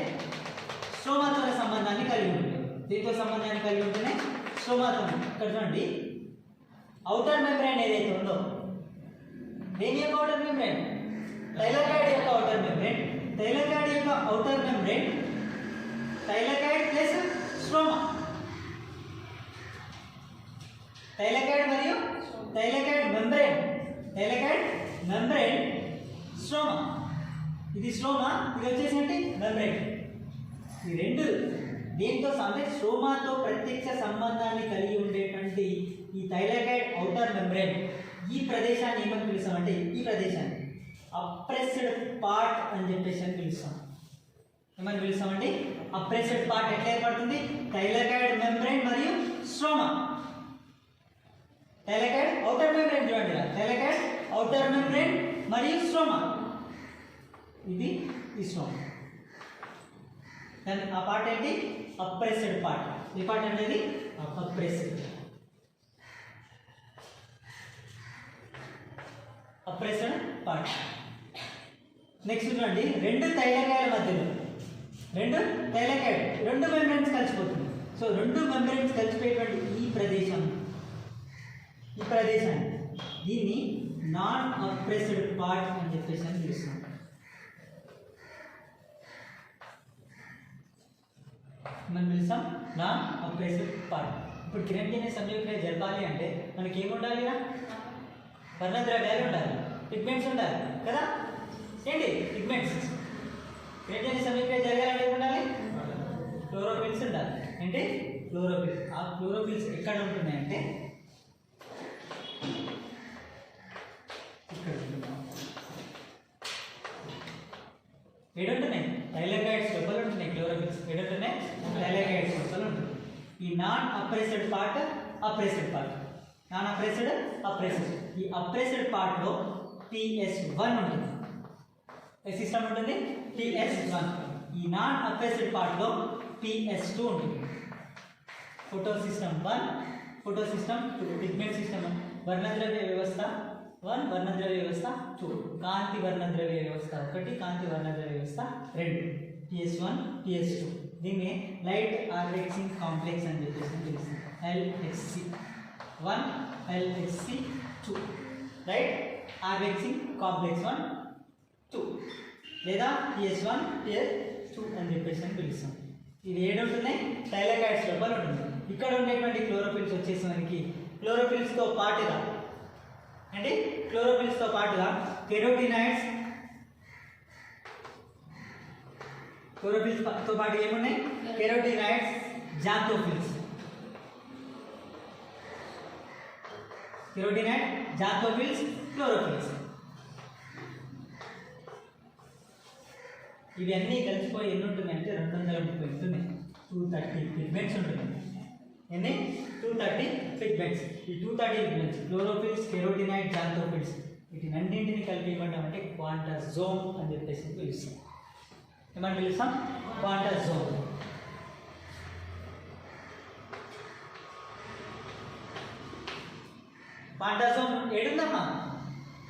స్ట్రోమాతో సంబంధాన్ని కలిగి ఉంటుంది. దేనితో సంబంధాన్ని కలిగి ఉంటుంది? స్ట్రోమాతో. ఇక్కడ చూడండి, అవుటర్ మెంబ్రేన్ ఏదైతే ఉందో, దేని యొక్క అవుటర్ మెంబ్రేన్? థైలాకాయిడ్ యొక్క అవుటర్ మెంబ్రేన్. థైలాకాయిడ్ యొక్క outer membrane thylakoid plus stroma. Thylakoid మరియు థైలాకాయిడ్ మెంబ్రేన్ స్ట్రోమా. ఇది స్ట్రోమా, ఇది వచ్చేసి మెంబ్రేన్. ఈ రెండు దేంతో అంటే స్ట్రోమాతో ప్రత్యక్ష సంబంధాన్ని కలిగి ఉండేటువంటి ఈ థైలాకాయిడ్ అవుటర్ మెంబ్రేన్, ఈ ప్రదేశాన్ని ఏమని పిలుస్తామంటే, ఈ ప్రదేశాన్ని అప్రెస్డ్ పార్ట్ అని చెప్పేసి అని పిలుస్తాం. ఏమని పిలుస్తామండి? Oppressed part. ఎట్లా ఏర్పడుతుంది? థైలాకాయిడ్ మెంబ్రేన్ మరియు స్ట్రోమా. థైలాకాయిడ్ అవుటర్ మెంబ్రేన్ చూడండి, థైలాకాయిడ్ అవుటర్ మెంబ్రేన్ మరియు స్ట్రోమా. ఇది ఈ స్ట్రోమా. దాని ఆ పార్ట్ ఏంటి? Oppressed part. ఈ పార్ట్ అనేది అప్రెస్డ్ పార్ట్. నెక్స్ట్ చూడండి, 2 థైలాకాయిడ్ల మధ్యలో 2 మెంబ్రేన్స్ కలిసిపోతుంది. సో 2 మెంబ్రేన్స్ కలిసిపోయేటువంటి ఈ ప్రదేశాన్ని దీన్ని నాన్ అప్రెస్డ్ పార్ట్ అని చెప్పేసి అని పిలుస్తున్నాం. మనం పిలుస్తాం నాన్ అప్రెస్డ్ పార్ట్. ఇప్పుడు కిరణజన్య సంయోగక్రియ జరపాలి అంటే మనకి ఏముండాలి? వర్ణద్రవ్యాలు ఉండాలి, పిగ్మెంట్స్ ఉండాలి కదా. ఏంటి పిగ్మెంట్స్? కిరణజన్య సంయోగక్రియ జరగాలంటే ఉండాలి, క్లోరోఫిల్స్ ఉండాలి. ఏంటి? క్లోరోఫిల్స్. ఆ క్లోరోఫిల్స్ ఎక్కడ ఉంటున్నాయంటే ఇక్కడ. థైలాకాయిడ్స్ లోపల ఉంటున్నాయి క్లోరోఫిల్స్. ఏడుంటున్నాయి? థైలాకాయిడ్స్ లోపల ఉంటుంది. ఈ non oppressed part, oppressed part, non oppressed, oppressed. ఈ అప్రెస్డ్ పార్ట్లో PS1 ఉంటుంది. ఏ సిస్టమ్ ఉంటుంది? PS1. ఈ నాన్ అప్రెస్డ్ పార్ట్లో PS2 ఉంటుంది. Photo system 1, photo system 2, pigment system 1, వర్ణద్రవ్య వ్యవస్థ 1, వర్ణద్రవ్య వ్యవస్థ 2, కాంతి వర్ణద్రవ్య వ్యవస్థ 1, కాంతి వర్ణద్రవ్య వ్యవస్థ 2, PS1, PS2. దీన్ని లైట్ ఆర్వెక్సింగ్ కాంప్లెక్స్ అని చెప్పేసి తెలుస్తుంది. LHC1, LHC2, లైట్ ఆర్వెక్సింగ్ కాంప్లెక్స్ 1, 2 లేదా PS1, PS2 అని చెప్పేసి అని పిలుస్తాం. ఇది ఏడుంటున్నాయి? థైలాకాయిడ్స్ లోపల ఉంటుంది. ఇక్కడ ఉండేటువంటి క్లోరోఫిల్స్ వచ్చేసి మనకి క్లోరోఫిల్స్తో పాటుగా అంటే క్లోరోఫిల్స్తో పాటుగా కెరోటినాయిడ్స్, క్లోరోఫిల్స్తో పాటు ఏమున్నాయి? Carotenoids, xanthophylls, carotenoid, xanthophylls, chlorophylls. ఇవన్నీ కలిసిపోయి ఎన్ని ఉంటున్నాయి అంటే 230 ఉంటున్నాయి. 230 పిగ్మెంట్స్ ఉంటున్నాయి. ఎన్ని? 230 పిగ్మెంట్స్. ఈ 230 పిగ్మెంట్స్ క్లోరోఫిల్స్, కెరోటినాయిడ్, జాంతోఫిల్స్ వీటినన్నింటినీ కలిపి ఇవ్వడం అంటే క్వాంటాజోమ్ అని చెప్పేసి పిలుస్తాం. ఏమని పిలుస్తాం? క్వాంటాజోమ్. క్వాంటాజోమ్ ఏడుందమ్మా?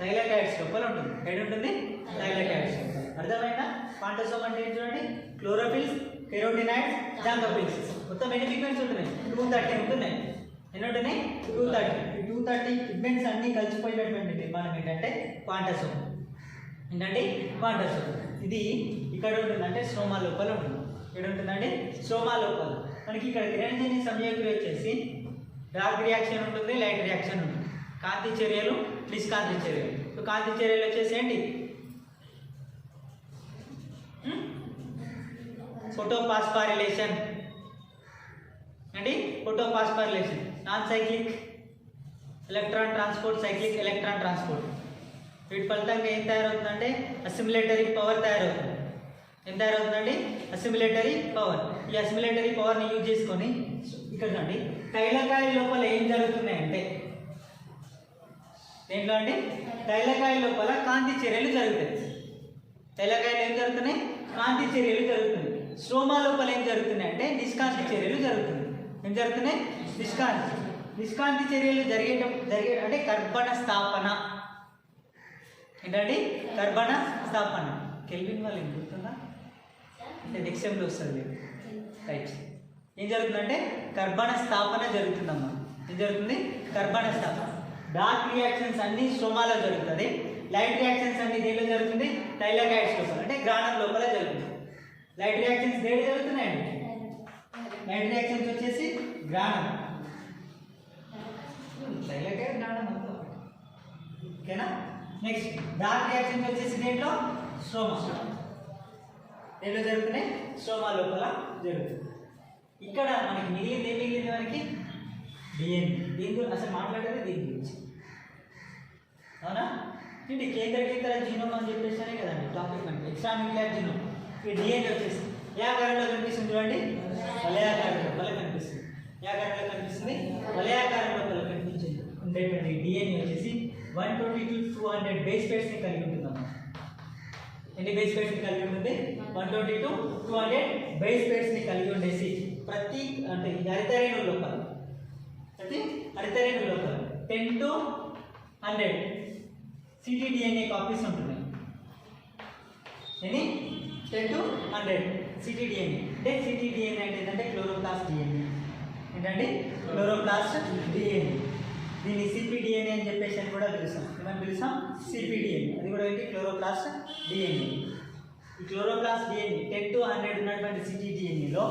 థైలాకాయిడ్స్ లోపల ఉంటుంది. ఏడుంటుంది? థైలాకాయిడ్స్. అర్థమైందా? క్వాంటాజోమ్ అంటే ఏంటి చూడండి. క్లోరోఫిల్స్, కెరోటినాయిడ్స్, జాంతోఫిల్స్ మొత్తం ఎన్ని పిగ్మెంట్స్ ఉంటున్నాయి? 230 ఉంటున్నాయి. ఎన్ని ఉంటున్నాయి? 230. ఈ 230 పిగ్మెంట్స్ అన్నీ కలిసిపోయినటువంటి నిర్మాణం ఏంటంటే క్వాంటాజోమ్. ఏంటంటే క్వాంటాజోమ్. ఇది ఇక్కడ ఉంటుంది అంటే స్ట్రోమా లోపల ఉంటుంది. ఇక్కడ ఉంటుందండి స్ట్రోమా లోపల. మనకి ఇక్కడ కిరణజన్య సంయోగి వచ్చేసి డార్క్ రియాక్షన్ ఉంటుంది, లైట్ రియాక్షన్ ఉంటుంది. కాంతి చర్యలు, నిష్కాంతి చర్యలు. సో కాంతి చర్యలు వచ్చేసి ఏంటి? ఫోటోఫాస్ఫారిలేషన్ అంటే photophosphorylation, non cyclic electron transport, cyclic electron transport. వీటి ఫలితంగా ఏం తయారవుతుందంటే అసిమిలేటరీ పవర్ తయారవుతుంది. ఏం తయారవుతుందండి? అసిమిలేటరీ పవర్. ఈ అసిమిలేటరీ పవర్ని యూజ్ చేసుకొని ఇక్కడ చూడండి తైలకాయ లోపల ఏం జరుగుతున్నాయంటే దేంట్లో అండి తైలకాయ లోపల కాంతి చర్యలు జరుగుతాయి. తైలకాయలు ఏం జరుగుతున్నాయి? కాంతి చర్యలు జరుగుతున్నాయి. స్ట్రోమా లోపల ఏం జరుగుతున్నాయి అంటే నిష్కాంతి చర్యలు జరుగుతున్నాయి. ఏం జరుగుతున్నాయి? నిష్కాంతి చర్యలు జరిగే అంటే కర్బన స్థాపన. ఏంటండి? కర్బన స్థాపన. కెల్విన్ వాళ్ళు ఏం గుర్తుందా? అంటే నెక్స్ట్ టైంలో వస్తుంది లేదు. రైట్. ఏం జరుగుతుందంటే కర్బన స్థాపన జరుగుతుందమ్మా. ఏం జరుగుతుంది? కర్బన స్థాపన. డార్క్ రియాక్షన్స్ అన్ని స్ట్రోమాలో జరుగుతుంది. లైట్ రియాక్షన్స్ అన్ని దేనిలో జరుగుతుంది? థైలాకాయిడ్స్ లోపల అంటే గ్రానం లోపల జరుగుతుంది. లైట్ రియాక్షన్స్ దేని జరుగుతున్నాయండి? లైట్ రియాక్షన్స్ వచ్చేసి గ్రానం, థైలాకాయిడ్, గ్రానం అంతా ఓకేనా. నెక్స్ట్ డార్క్ రియాక్షన్స్ వచ్చేసి దేంట్లో? స్ట్రోమా. దేంట్లో జరుగుతున్నాయి? స్ట్రోమా లోపల జరుగుతుంది. ఇక్కడ మనకి మిగిలింది మనకి డిఎన్ఏ. దీని గురించి అసలు మాట్లాడేది దీని గురించి, అవునా? ఏంటి కేంద్రీకృత జీనోమ్ అని చెప్పేసి కదండి టాపిక్ అంటే ఎక్స్ట్రా న్యూక్లియర్ జీనోమ్. ఈ డిఎన్ఏ వచ్చేసి ఏ ఆకారంలో కనిపిస్తుంది చూడండి? వలయాకారం లోపల కనిపిస్తుంది. ఏ ఆకారంలో కనిపిస్తుంది? వలయాకారం లోపల కనిపించింది ఉండేటువంటి డిఎన్ఏ వచ్చేసి 120 to 200 బేస్ పేర్స్ని కలిగి ఉంటుందమ్మా. ఎన్ని బేస్ పేర్స్ని కలిగి ఉంటుంది? 120 to 200 బేస్ పేర్స్ని కలిగి ఉండేసి ప్రతి అంటే హరితరేణు లోపల 10 to 100 ctDNA కాపీస్ ఉంటున్నాయి. ఎన్ని? 10 to 100 ctDNA. అంటే ctDNA అంటే ఏంటంటే క్లోరోప్లాస్ట్ డిఎన్ఏ. ఏంటంటే క్లోరోప్లాస్ట్ డిఎన్ఏ. దీన్ని cpDNA అని చెప్పేసి అని కూడా పిలుస్తాం. ఏమని పిలుస్తాం? cpDNA. అది కూడా ఏంటి? Chloroplast DNA. ఈ క్లోరోప్లాస్ట్ డిఎన్ఏ 10 to 100 ఉన్నటువంటి ctDNAలో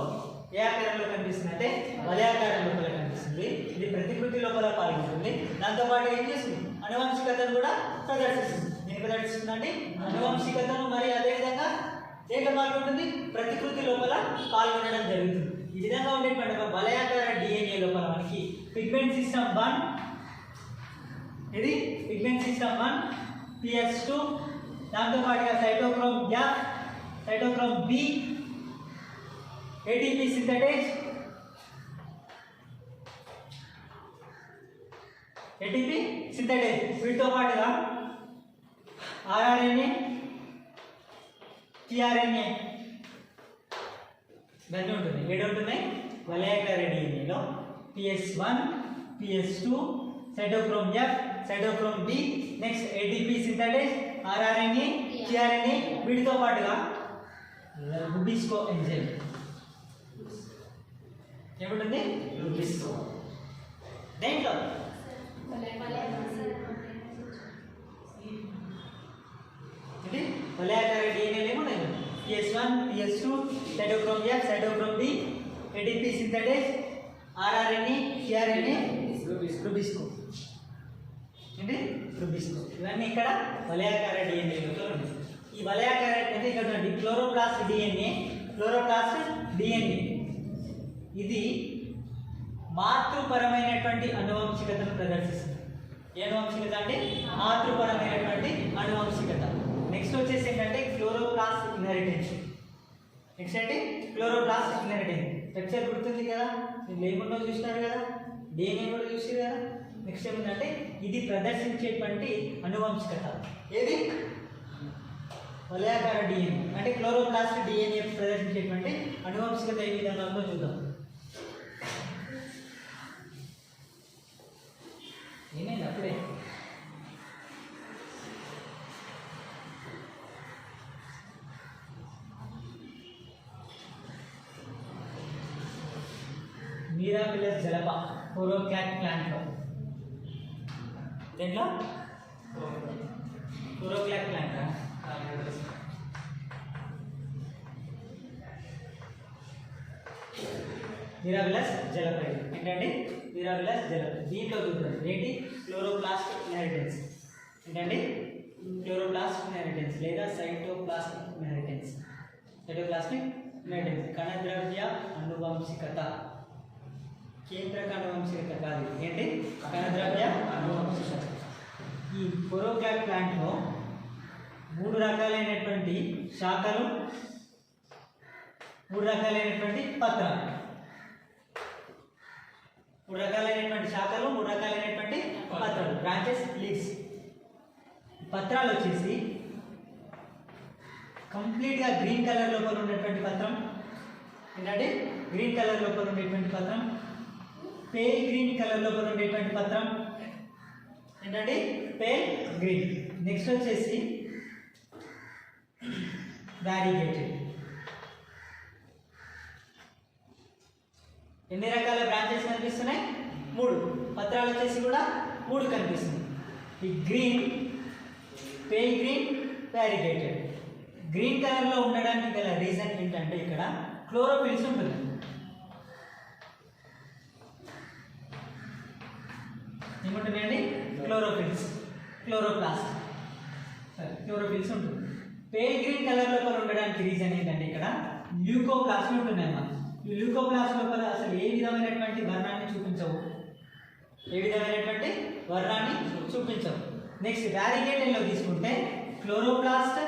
ఏ ఆకారంలో కనిపిస్తుంది అంటే వలయాకారం లోపల కనిపిస్తుంది. ఇది ప్రతికృతి లోపల పాల్గొంటుంది. దాంతోపాటు ఏం చేస్తుంది? అనువంశికతను కూడా ప్రదర్శిస్తుంది. నేను ప్రదర్శిస్తుందండి అనువంశికతను. మరి అదేవిధంగా దేంట్లో పాల్గొంటుంది? ప్రతికృతి లోపల పాల్గొనడం జరుగుతుంది. ఈ విధంగా ఉండేటువంటి ఒక వలయాకార డిఎన్ఏ లోపల మనకి పిగ్మెంట్ సిస్టమ్ 1, ఇది పిగ్మెంట్ సిస్టమ్ 1, PS2, దాంతోపాటుగా సైటోక్రోమ్ గ్యాప్, సైటోక్రోమ్ బి ATP సింథటైజ్ వీటితో పాటుగా RRNA tRNA ఇవన్నీ ఉంటుంది. ఏడు ఉంటున్నాయి వలయాకార డిఎన్ఏలో PS1 PS2 cytochrome F cytochrome B next ATP synthase RRNA tRNA వీటితో పాటుగా రుబిస్కో ఎంజైమ్ ఏముంటుంది రుబిస్కో దేంట్లో ఇది వలయాకార డిఎన్ఏ ఏమున్నాయి PS1 PS2 cytochrome F cytochrome B ATP synthase RRNA tRNA rubisco ఏంటి రుబిస్కో ఇవన్నీ ఇక్కడ వలయాకార డిఎన్ఏలో ఉన్నాయి. ఈ వలయాకార అంటే ఇక్కడ చూడండి క్లోరోప్లాస్ట్ డిఎన్ఏ ఇది మాతృపరమైనటువంటి అనువంశికతను ప్రదర్శిస్తుంది. ఏ అనువంశికత అంటే మాతృపరమైనటువంటి అనువంశికత. నెక్స్ట్ వచ్చేసి ఏంటంటే క్లోరోప్లాస్ట్ ఇన్హెరిటెన్స్. నెక్స్ట్ అంటే క్లోరోప్లాస్ట్ ఇన్హెరిటెన్స్ స్ట్రక్చర్ గుర్తుంది కదా, మీరు లేకుండా చూసినారు కదా, డిఎన్ఏ కూడా చూసారు కదా. నెక్స్ట్ ఏమిటంటే ఇది ప్రదర్శించేటువంటి అనువంశికత. ఏది వలయాకార డిఎన్ఏ అంటే క్లోరోప్లాస్ట్ డిఎన్ఏ ప్రదర్శించేటువంటి అనువంశికత ఏ విధంగా ఉందో చూద్దాం. ఏమైంది అప్పుడే మీరాబిలస్ జలప కోరోక్లాక్ ప్లాంట్లో దేంట్లో కోరోక్లాక్ ప్లాంట్ మీరాబిలస్ జలప ఏంటండి మీరాబిలస్ జలప దీంట్లో చూడండి ఏంటి క్లోరోప్లాస్ట్ ఇన్హెరిటెన్స్ ఏంటండి క్లోరోప్లాస్ట్ ఇన్హెరిటెన్స్ లేదా సైటోప్లాస్టిక్ ఇన్హెరిటెన్స్ కణద్రవ్య అనువంశికత కేంద్రక అనువంశికత కాదు ఏంటి కణద్రవ్య అనువంశికత. ఈ కోరోక్లాక్ ప్లాంట్లో 3 రకాలైనటువంటి శాఖలు 3 రకాలైనటువంటి పత్రాలు 3 రకాలైనటువంటి శాఖలు 3 రకాలైనటువంటి పత్రాలు బ్రాంచెస్ లీవ్స్. పత్రాలు వచ్చేసి కంప్లీట్గా గ్రీన్ కలర్ లోపల ఉన్నటువంటి పత్రం ఏంటంటే గ్రీన్ కలర్ లోపల ఉండేటువంటి పత్రం, పేల్ గ్రీన్ కలర్ లోపల ఉండేటువంటి పత్రం ఏంటంటే పేల్ గ్రీన్. నెక్స్ట్ వచ్చేసి వ్యారిగేటెడ్. ఎన్ని రకాల బ్రాంచెస్ కనిపిస్తున్నాయి 3. పత్రాలు వచ్చేసి కూడా 3 కనిపిస్తున్నాయి. ఈ green, pale green, variegated. Green కలర్లో ఉండడానికి గల రీజన్ ఏంటంటే ఇక్కడ క్లోరోఫిల్స్ ఉంటుంది. ఏముంటుందండి క్లోరోఫిల్స్, క్లోరోఫిల్స్ ఉంటుంది. పేల్ గ్రీన్ కలర్ లోపల ఉండడానికి రీజన్ ఏంటంటే ఇక్కడ ల్యూకోప్లాస్ట్ ఉంటున్నాయి అన్నమాట. ఈ ల్యూకోప్లాస్ట్ లోపల అసలు ఏ విధమైనటువంటి వర్ణాన్ని చూపించవు. నెక్స్ట్ వ్యారిగేటెడ్లో తీసుకుంటే chloroplast,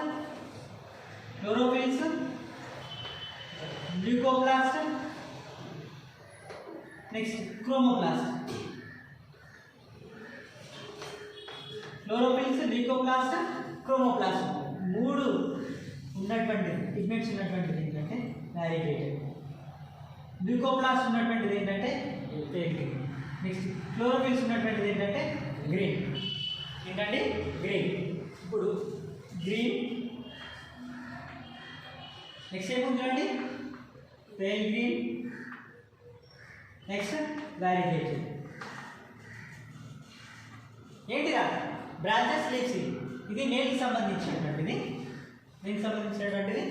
chlorophylls, leucoplast, next chromoplast. Chlorophylls, leucoplast, chromoplast 3 ఉన్నటువంటి పిగ్మెంట్స్ ఉన్నటువంటిది ఏంటంటే వ్యారిగేటెడ్. ల్యూకోప్లాస్ట్ ఉన్నటువంటిది ఏంటంటే పేల్ గ్రీన్. నెక్స్ట్ క్లోరోఫిల్స్ ఉన్నటువంటిది ఏంటంటే గ్రీన్. ఏంటంటే గ్రీన్. ఇప్పుడు గ్రీన్, నెక్స్ట్ ఏముందండి పేల్ గ్రీన్, నెక్స్ట్ వ్యారిగేటెడ్. ఏంటిదా బ్రాంచెస్ లీవ్స్. ఇది మేల్కి సంబంధించినటువంటిది, మేల్కి సంబంధించినటువంటిది.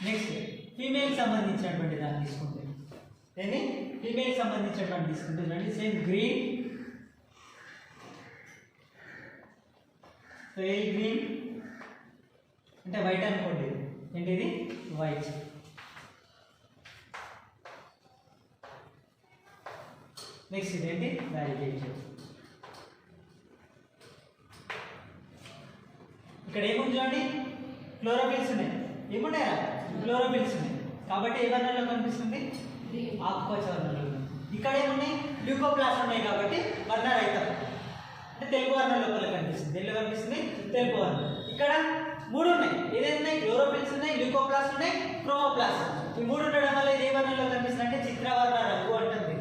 నెక్స్ట్ ఫీమేల్కి సంబంధించినటువంటి దాన్ని తీసుకుంటే ఏంటి ఫీమేల్కి సంబంధించినటువంటి తీసుకుంటే చూడండి సేమ్ గ్రీన్, పేల్ గ్రీన్ అంటే వైట్ అనుకోండి. ఏంటిది వైట్. నెక్స్ట్ ఇదేంటి వ్యారిగేటెడ్. ఇక్కడ ఏముంది చూడండి క్లోరోఫిల్స్ ఉన్నాయి. ఏమున్నాయా? క్లోరోఫిల్స్ ఉన్నాయి. కాబట్టి ఏ వర్ణంలో కనిపిస్తుంది? ఆకుపచ్చ వర్ణంలో. ఇక్కడ ఏమున్నాయి? ల్యూకోప్లాస్ట్ ఉన్నాయి కాబట్టి వర్ణరహితం అంటే తెలుపు వర్ణం లోపల కనిపిస్తుంది. ఎందులో కనిపిస్తుంది? తెలుపు వర్ణం. ఇక్కడ మూడు ఉన్నాయి. ఏదైనా ఉన్నాయి? క్లోరోఫిల్స్ ఉన్నాయి, ల్యూకోప్లాస్ట్ ఉన్నాయి, క్రోమోప్లాస్ట్. ఈ మూడు ఉండడం వల్ల ఇది ఏ వర్ణంలో కనిపిస్తుంది అంటే చిత్రవర్ణ రంగు అంటుంది.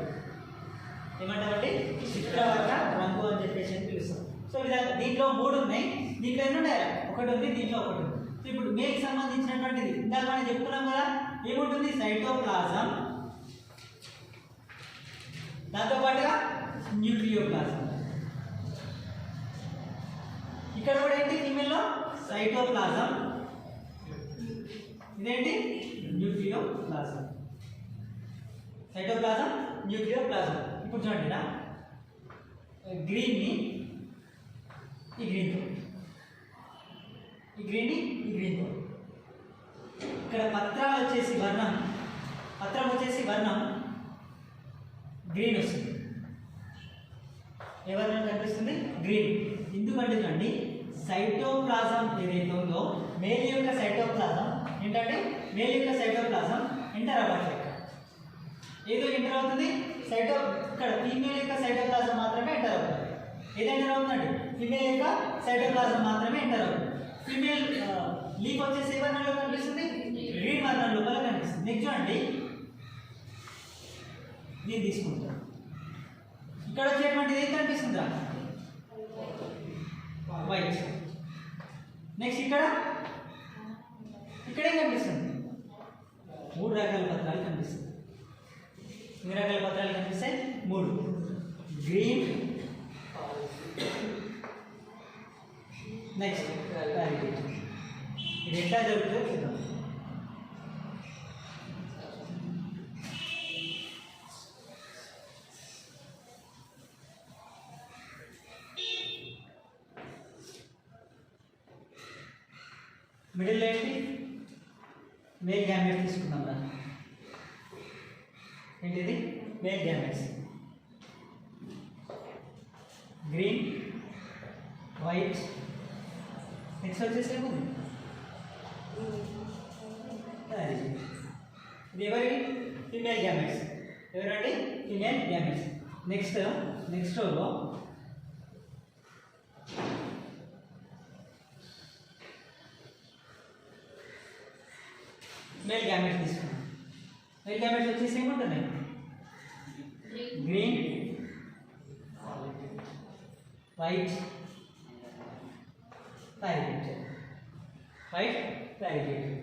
ఏమంటామంటే చిత్రవర్ణ రంగు అని చెప్పేసి పిలుస్తాం. సో దీంట్లో మూడు ఉన్నాయి. దీంట్లో ఎన్ని ఉన్నాయి? ఒకటి ఉంది, దీంట్లో ఒకటి ఉంది. సో ఇప్పుడు మేల్కి సంబంధించినటువంటిది ఇందాక మనం చెప్పుకున్నాం కదా, ఏముంటుంది? సైటోప్లాజం, దాంతో పాటుగా న్యూక్లియోప్లాజం. ఇక్కడ కూడా ఏంటి? ఫీమేల్లో సైటోప్లాజం, ఇదేంటి? న్యూక్లియోప్లాజం. Cytoplasm, nucleoplasm. ఇప్పుడు చూడండి ఇలా గ్రీన్ని ఈ గ్రీన్తో, ఈ గ్రీన్ని ఈ గ్రీన్తో. ఇక్కడ పత్రాలు వచ్చేసి వర్ణం, పత్రం వచ్చేసి వర్ణం గ్రీన్ వస్తుంది. ఏ వర్ణం కనిపిస్తుంది? గ్రీన్. ఎందుకంటే చూడండి సైటోప్లాజం ఏదైతే ఉందో మేల్ యొక్క సైటోప్లాజం ఏంటంటే మేల్ యొక్క సైటోప్లాజం ఎంటర్ అవ్వట్లేదు. ఏదో ఎంటర్ అవుతుంది సైటో, ఇక్కడ ఫీమేల్ యొక్క సైటోప్లాజం మాత్రమే ఎంటర్ అవుతుంది. ఏది ఎంటర్ అవుతుందండి? ఫీమేల్ యొక్క సైటోప్లాజం మాత్రమే ఎంటర్ అవుతుంది. ఫీమేల్ లీఫ్ వచ్చేసి ఏ వర్ణంలో కనిపిస్తుంది? గ్రీన్ వర్ణం లోపల కనిపిస్తుంది. నెక్స్ట్ చూడండి దీన్ని తీసుకుంటాం. ఇక్కడ వచ్చేటువంటిది ఏం కనిపిస్తుందా? వైట్. నెక్స్ట్ ఇక్కడ ఇక్కడేం కనిపిస్తుంది? మూడు రకాల పత్రాలు కనిపిస్తుంది. ఎన్ని రకాల పత్రాలు కనిపిస్తాయి? మూడు. గ్రీన్, నెక్స్ట్ ఇది ఎట్లా జరుగుతుందో చూద్దాం. మిడిల్ ఏంటి? మేల్ గ్యామెట్ తీసుకుందాం రా. ఏంటిది? Male gametes. Green, white, next వచ్చేసి ఏముంది? ఇది ఎవరి? Female gametes. ఎవరండి? Female gametes. నెక్స్ట్ రోలో మేల్ గ్యామెట్స్ తీసుకున్నాం. మేల్ గ్యామెట్స్ వచ్చేసి ఏముంటున్నాయి? Green, white, variegated. Right? Variegated.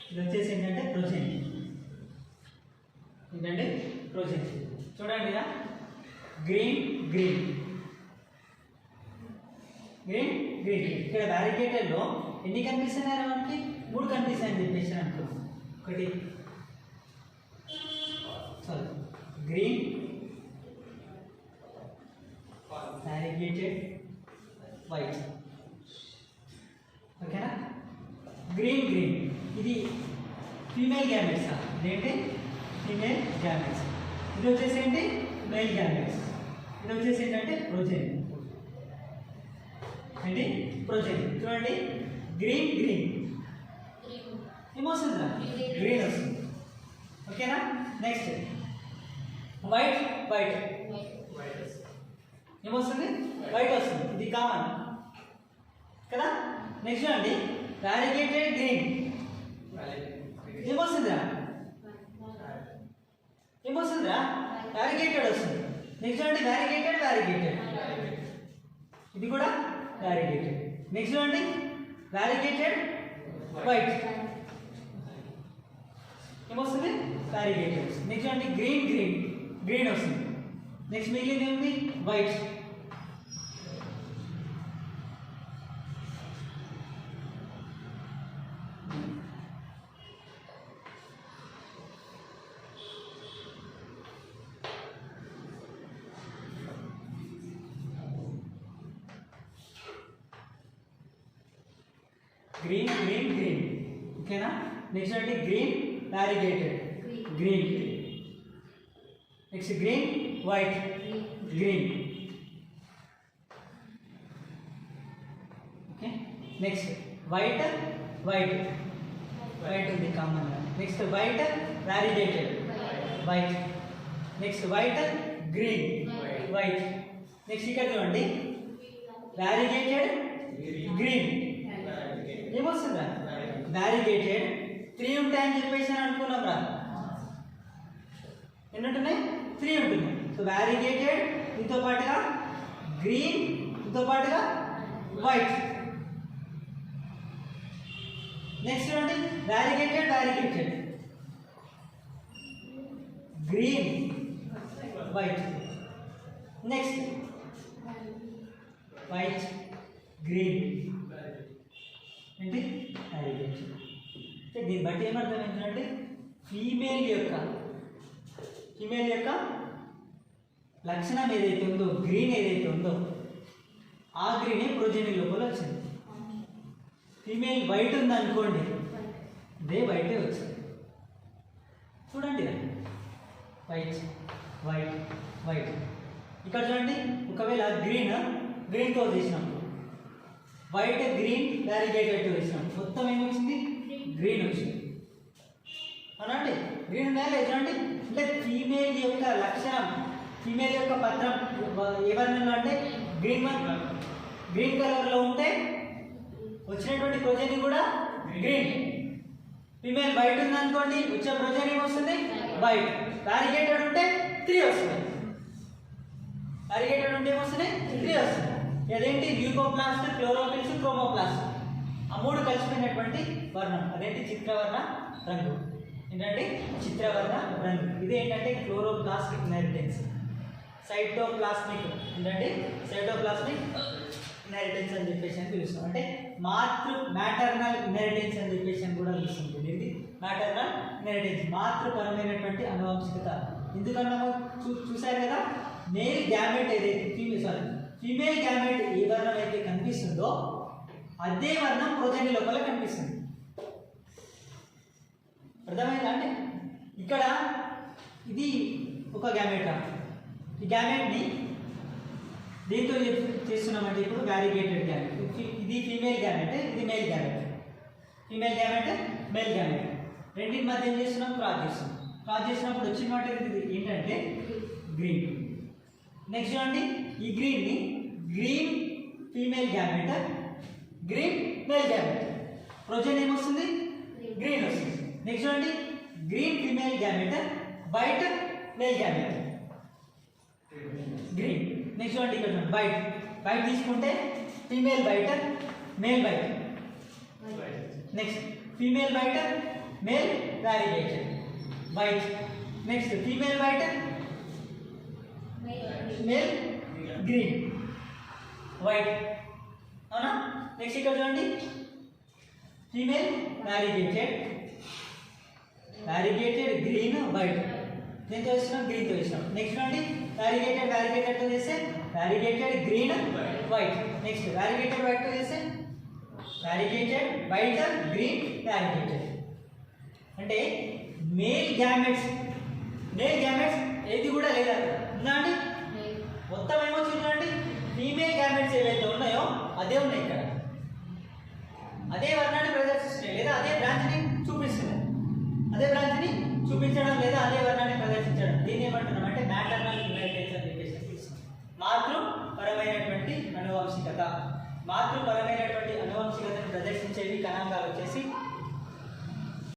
ఇది వచ్చేసి ఏంటంటే ప్రోజెన్. ఏంటంటే ప్రోజెన్. చూడండి ఇలా గ్రీన్ గ్రీన్ గ్రీన్ గ్రీన్. ఇక్కడ వ్యారిగేటెడ్లో ఎన్ని కనిపిస్తున్నాయి మనకి? మూడు కనిపిస్తాయని చెప్పేసి అనుకున్నాం. ఒకటి సారీ గ్రీన్, వ్యారిగేటెడ్, వైట్. ఓకేనా? గ్రీన్ గ్రీన్ ఇది ఫీమేల్ గ్యామెట్స్. ఇదేంటి? Female gametes. ఇది వచ్చేసి ఏంటి? Male gametes. ఇది వచ్చేసి ఏంటంటే ప్రోజెన్. ఏంటి? ప్రోజెన్. చూడండి గ్రీన్ గ్రీన్ ఏమొస్తుందా? గ్రీన్ వస్తుంది. ఓకేనా? నెక్స్ట్ వైట్ వైట్ ఏమొస్తుంది? వైట్ వస్తుంది. ఇది కామన్ కదా? నెక్స్ట్ చూడండి వ్యారిగేటెడ్ గ్రీన్ ఏమొస్తుందిరా? ఏమొస్తుందిరా? వ్యారిగేటెడ్ వస్తుంది. నెక్స్ట్ చూడండి వ్యారిగేటెడ్ వ్యారిగేటెడ్ ఇది కూడా వ్యారిగేటెడ్. నెక్స్ట్ చూడండి వ్యారిగేటెడ్ వైట్ ఏమొస్తుంది? వ్యారిగేటెడ్. నెక్స్ట్ చూడండి గ్రీన్ గ్రీన్ గ్రీన్ వస్తుంది. నెక్స్ట్ మిగిలింది ఏమిటి? వైట్. Green green green. ఓకేనా? నెక్స్ట్ అంటే green variegated green. Next green white green. Okay, next white white white ఉంది కామన్గా. Next white variegated white. Next white green white. Next ఇక్కడ చూడండి వ్యారిగేటెడ్ గ్రీన్ ఏమొస్తుందా? వ్యారిగేటెడ్ 3 ఉంటాయని చెప్పేసి అనుకున్నాం రా. ఎన్ని ఉంటున్నాయి? 3 ఉంటున్నాయి. సో వ్యారిగేటెడ్ దీంతో పాటుగా గ్రీన్, దీంతో పాటుగా వైట్. నెక్స్ట్ చూడండి variegated variegated green white. Next white green ఏంటి వ్యారిగేటెడ్. దీన్ని బట్టి ఏమర్థం ఏంటంటే ఫీమేల్ యొక్క లక్షణం ఏదైతే ఉందో, గ్రీన్ ఏదైతే ఉందో ఆ గ్రీనే ప్రొజెని లోపల వచ్చింది. ఫీమేల్ వైట్ ఉందనుకోండి, అదే వైటే వచ్చింది. చూడండి వైట్ వైట్ వైట్. ఇక్కడ చూడండి ఒకవేళ గ్రీన్తో చేసినప్పుడు వైట్ గ్రీన్ వ్యారిగేటెడ్ వేసినప్పుడు మొత్తం ఏమొచ్చింది? గ్రీన్ వచ్చింది. అవునండి, గ్రీన్ ఉన్నాయా చూడండి. అంటే ఫీమేల్ యొక్క లక్షణం, ఫీమేల్ యొక్క పత్రం ఏ వర్ణంలో అంటే గ్రీన్ కలర్లో ఉంటే వచ్చినటువంటి ప్రొజెని కూడా గ్రీన్. ఫీమేల్ వైట్ ఉందనుకోండి, వచ్చే ప్రొజెని ఏమొస్తుంది? వైట్. వ్యారిగేటెడ్ ఉంటే 3 వస్తుంది. వ్యారిగేటెడ్ ఉంటే ఏమొస్తుంది? 3 వస్తుంది. అదేంటి? ల్యూకోప్లాస్ట్, క్లోరోఫిల్స్, క్రోమోప్లాస్ట్, ఆ 3 కలిసిపోయినటువంటి వర్ణం. అదేంటి? చిత్రవర్ణ రంగు. ఏంటంటే చిత్రవర్ణ రంగు. ఇది ఏంటంటే క్లోరోప్లాస్టిక్ ఇన్హెరిటెన్స్. సైటోప్లాస్మిక్ ఏంటంటే సైటోప్లాస్మిక్ ఇన్హెరిటెన్స్ అని చెప్పేసి అని పిలుస్తాం. అంటే మ్యాటర్నల్ ఇన్హెరిటెన్స్ అని చెప్పేసి అని కూడా పిలుస్తుంటుంది. ఇది మ్యాటర్నల్ ఇన్హెరిటెన్స్, మాతృపరమైనటువంటి అనువంశికత. ఎందుకన్నామో చూసారు కదా, మేల్ గ్యామెట్ ఏదైతే ఫీమేల్ గ్యామెట్ ఏ వర్ణం అయితే కనిపిస్తుందో అదే వర్ణం ప్రొజెని లోపల కనిపిస్తుంది. అర్థమైందా? అంటే ఇక్కడ ఇది ఒక గ్యామెట్. ఈ గ్యామెట్ని దీంతో చేస్తున్నామంటే ఇప్పుడు వ్యారిగేటెడ్ గ్యామెట్. ఇది ఫీమేల్ గ్యామెట్, ఇది male gamete. Female gamete, male gamete రెండింటి మధ్య ఏం చేస్తున్నాం? క్రాస్ చేస్తున్నాం. క్రాస్ చేసినప్పుడు వచ్చిన మాట ఏంటంటే గ్రీన్. నెక్స్ట్ చూడండి ఈ గ్రీన్ని green female gamete, green male gamete. Progeny ఏమొస్తుంది? గ్రీన్ వస్తుంది. నెక్స్ట్ చూడండి green female gamete, white male gamete green. Next చూడండి ఇక్కడ వైట్. వైట్ తీసుకుంటే female white, male white. Next female white, male variegated white. Next female white, male green white. అవునా? Next ఇక్కడ చూడండి female variegated green white. దీంతో వేసినాం, గ్రీన్తో వేసినాం. Next చూడండి వ్యారిగేటెడ్తో చేస్తే variegated green white. Next variegated వైట్తో చేస్తే వ్యారిగేటెడ్ వైట్ గ్రీన్ వ్యారిగేటెడ్. అంటే మేల్ గ్యామెట్స్ ఏది కూడా లేదా ఉందా అండి? మొత్తం ఏమొచ్చింది చూడండి, ఫీమేల్ గ్యామెట్స్ ఏవైతే ఉన్నాయో అదే ఉన్నాయి ఇక్కడ, అదే వర్ణాన్ని ప్రదర్శిస్తున్నాయి లేదా అదే బ్రాంచ్ని చూపిస్తున్నాయి. అదే బ్రాంచ్ని చూపించడం లేదా అదే వర్ణాన్ని ప్రదర్శించడం, దీన్ని ఏమంటున్నాం అంటే మ్యాటర్నల్ ఇన్హెరిటెన్స్ అని చెప్పేసి పిలుస్తాం. మాతృపరమైనటువంటి అనువంశికత. మాతృపరమైనటువంటి అనువంశికతను ప్రదర్శించేవి కణాంగాలు వచ్చేసి